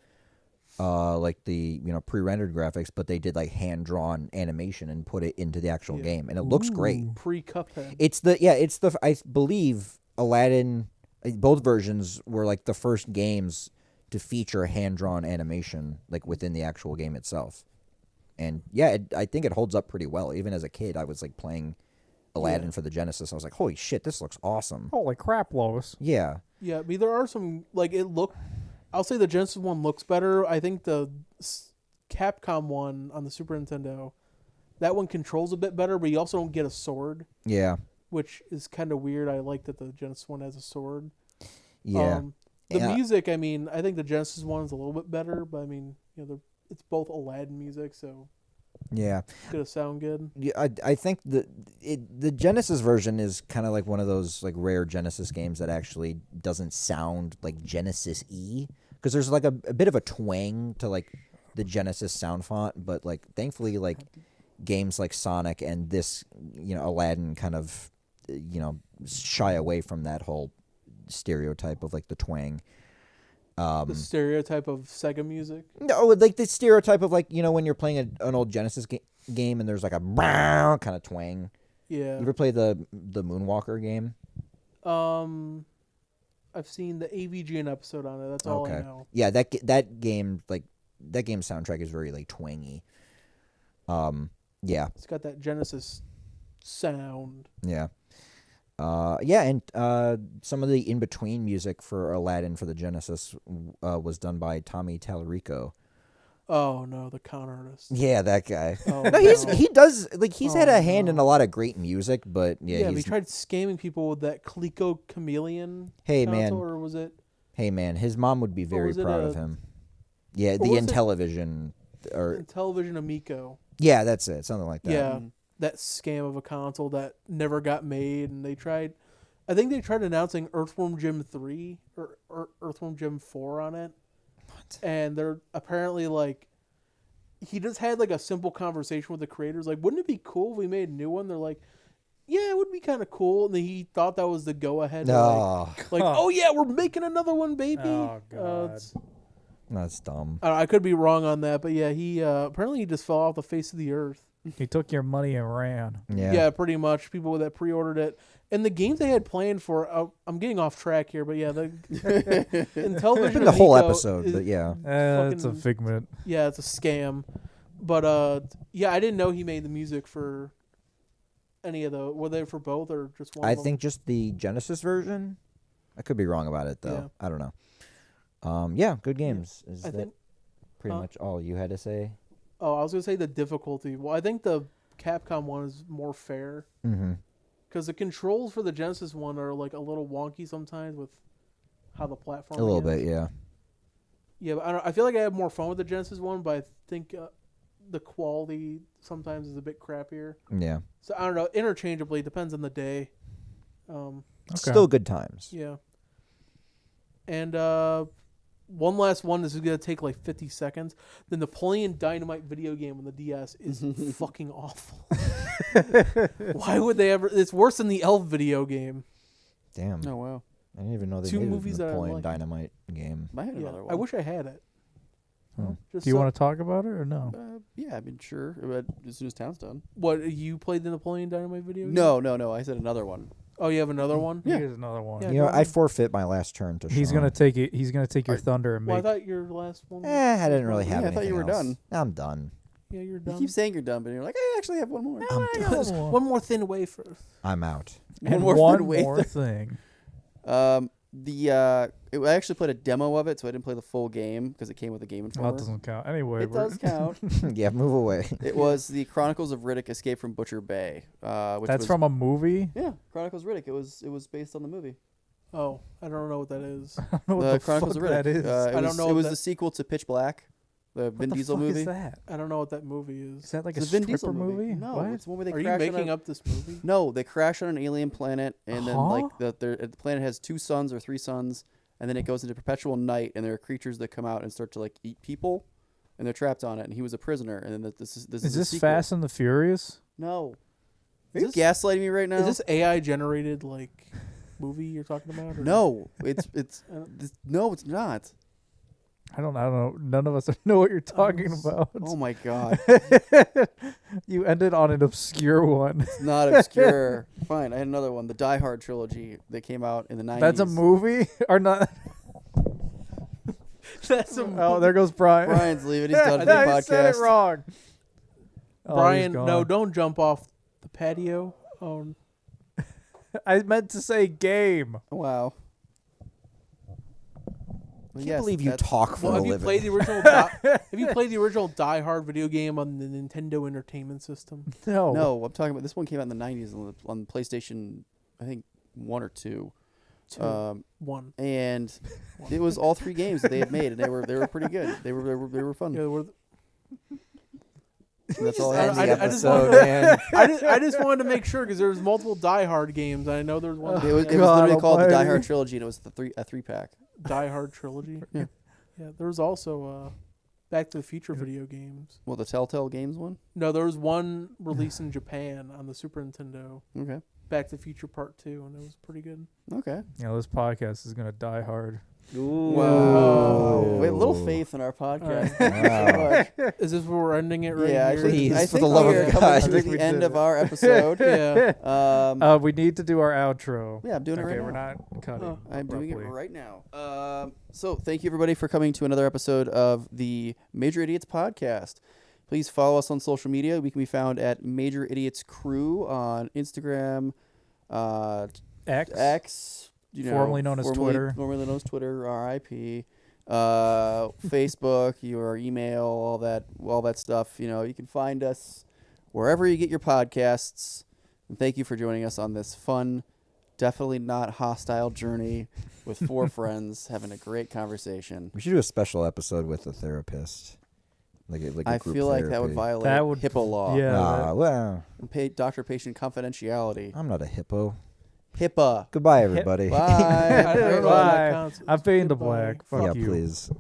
like the pre-rendered graphics, but they did like hand-drawn animation and put it into the actual Yeah. game, and it looks great. pre-Cuphead. It's the I believe Aladdin, both versions were like the first games to feature hand-drawn animation like within the actual game itself. And yeah, I think it holds up pretty well. Even as a kid, I was like playing Aladdin for the Genesis. I was like, holy shit, this looks awesome. Holy crap, Lois. Yeah. Yeah, I mean, there are some like I'll say the Genesis one looks better. I think the Capcom one on the Super Nintendo, that one controls a bit better, but you also don't get a sword, Yeah. which is kind of weird. I like that the Genesis one has a sword. Yeah. The Yeah. music, I mean, I think the Genesis one is a little bit better, but I mean, it's both Aladdin music, so Yeah. it's gonna sound good. Yeah, I think the Genesis version is kind of like one of those like rare Genesis games that actually doesn't sound like Genesis-y, because there's like a bit of a twang to like the Genesis sound font, but like thankfully like games like Sonic and this Aladdin kind of shy away from that whole stereotype of like the twang. The stereotype of Sega music. No, like the stereotype of like when you're playing an old Genesis game and there's like a kind of twang. Yeah. You ever play the Moonwalker game? I've seen the AVGN episode on it. That's all I know. Yeah, that game soundtrack is very like twangy. Yeah, It's got that Genesis sound. yeah. Yeah, and some of the in-between music for Aladdin for the Genesis was done by Tommy Tallarico. Oh no, the con artist. Yeah, that guy. Oh, No, he does like he's had a hand in a lot of great music, but Yeah, he's, he tried scamming people with that Coleco Chameleon. Hey, console, man. Or was it? hey man, his mom would be very was it proud a- of him. Yeah, or the was it- Intellivision or Television Amico. yeah, that's it, something like that. Yeah, that scam of a console that never got made, and I think they tried announcing Earthworm Jim 3 or Earthworm Jim 4 on it. What? And they're apparently like, he just had like a simple conversation with the creators, like, wouldn't it be cool if we made a new one? They're like, yeah, it would be kind of cool, and then he thought that was the go ahead. No, Like, oh yeah, we're making another one, baby. Oh, God. It's- that's dumb. I could be wrong on that, but yeah, he apparently he just fell off the face of the earth. He took your money and ran. Yeah. Pretty much. People that pre-ordered it, and the games they had planned for. I'm getting off track here, but yeah, the Intellivision. The whole Amico episode, is- but yeah. It's a Fucking- figment. Yeah, it's a scam. But yeah, I didn't know he made the music for any of the. Were they for both or just one? I of them? think just the Genesis version. I could be wrong about it though. Yeah. I don't know. Yeah, good games. Is I that think. pretty much all you had to say? Oh, I was gonna say the difficulty. Well, I think the Capcom one is more fair Mm-hmm. because the controls for the Genesis one are like a little wonky sometimes with how the platform. A little bit, yeah. Yeah, but I feel like I have more fun with the Genesis one, but I think the quality sometimes is a bit crappier. Yeah. So I don't know. Interchangeably, depends on the day. Still good times. Yeah. And one last one. This is gonna take like 50 seconds. The Napoleon Dynamite video game on the DS is fucking awful. Why would they ever? It's worse than the Elf video game. Damn. Oh wow. I didn't even know they Two made a movies that I Napoleon like. Dynamite game. I had Yeah, another one. I wish I had it. Hmm. Just Do you so- want to talk about it or no? Yeah, I mean, sure. But as soon as town's done. What, you played the Napoleon Dynamite video game? No. I said another one. Oh, you have another one? Here's another one. Yeah, You know, go I ahead. forfeit my last turn to He's Sean. gonna take it. He's gonna take your Alright. thunder and Well, I make. thought your last one. I didn't really have Yeah, I anything thought you were else. done. I'm done. Yeah, you're You done. keep saying you're done, but you're like, I actually have one more. I'm done. There's one more thin wafer. I'm out. and more one than wait. more thing. I actually played a demo of it, so I didn't play the full game because it came with a Game Well, Informer. that doesn't count. Anyway, It does count. Yeah, move away. It was the Chronicles of Riddick: Escape from Butcher Bay. Which That's was, from a movie. yeah, Chronicles of Riddick. It was based on the movie. Oh, I don't know what that is. I don't know what The the Chronicles fuck of Riddick. that is. I don't know It what was that- the sequel to Pitch Black, the What Vin the Diesel fuck movie. is that? I don't know what that movie Is is. that like It's a a Vin stripper Diesel movie. No, What? it's the one where they Are you crash making on up this movie? No, they crash on an alien planet, and then like Huh? the planet has 2 suns or 3 suns, and then it goes into perpetual night, and there are creatures that come out and start to like eat people, and they're trapped on it, and he was a prisoner, and then this is Is a this sequel. Fast and the Furious? No. Are Is you gaslighting me right now? Is this AI generated like movie you're talking about? Or No, it's Uh, no, it's not. I don't know. None of us know what you're talking about. Oh my god, You ended on an obscure one. it's not obscure. Fine, I had another one, the Die Hard trilogy that came out in the 90s. That's a movie or not? That's a Oh, there goes Brian. Brian's leaving. He's done for the I podcast. said it wrong. Oh, he's Brian, gone. no, don't jump off the patio. Oh, I meant to say game. Wow. I can't believe you talk for well, a have you living. played the original? Have you played the original Die Hard video game on the Nintendo Entertainment System? No. No, I'm talking about this one came out in the 90s on PlayStation, I think 1 or 2. Two. One. And it was all 3 games that they had made, and they were pretty good. They were fun. Yeah, And that's all I End had. the I just episode, wanted- man. I just wanted to make sure because there's multiple Die Hard games. I know there's one. It was God literally called the Die almighty. Hard trilogy, and it was a 3-pack. Die Hard trilogy. Yeah. Yeah. There was also Back to the Future video games. Well, the Telltale Games one. No, there was one released in Japan on the Super Nintendo. Okay. Back to the Future Part 2, and it was pretty good. Okay. You know, this podcast is gonna die hard. Wow. We have little faith in our podcast. Wow. So much. Is this where we're ending it right Yeah, here? actually, Please, I for think the love of we're God. coming I to think the we end did of it. our episode. Yeah. Um, We need to do our outro. yeah, I'm doing it Okay, right we're now. not cutting. I'm doing it abruptly. right now. So thank you everybody for coming to another episode of the Major Idiots podcast. Please follow us on social media. We can be found at Major Idiots Crew on Instagram, X, Formerly known as Twitter. formerly known as Twitter, RIP, Facebook, your email, all that stuff. You know, you can find us wherever you get your podcasts. And thank you for joining us on this fun, definitely not hostile journey with 4 friends having a great conversation. We should do a special episode with a therapist. Like a I group feel like that would therapy. violate That would- HIPAA law yeah. Ah, well, and doctor-patient confidentiality. I'm not a hippo. HIPAA. Goodbye, everybody. Bye. I don't know how that Bye. counts. I'm fading to Goodbye. black. Fuck yeah, you. please.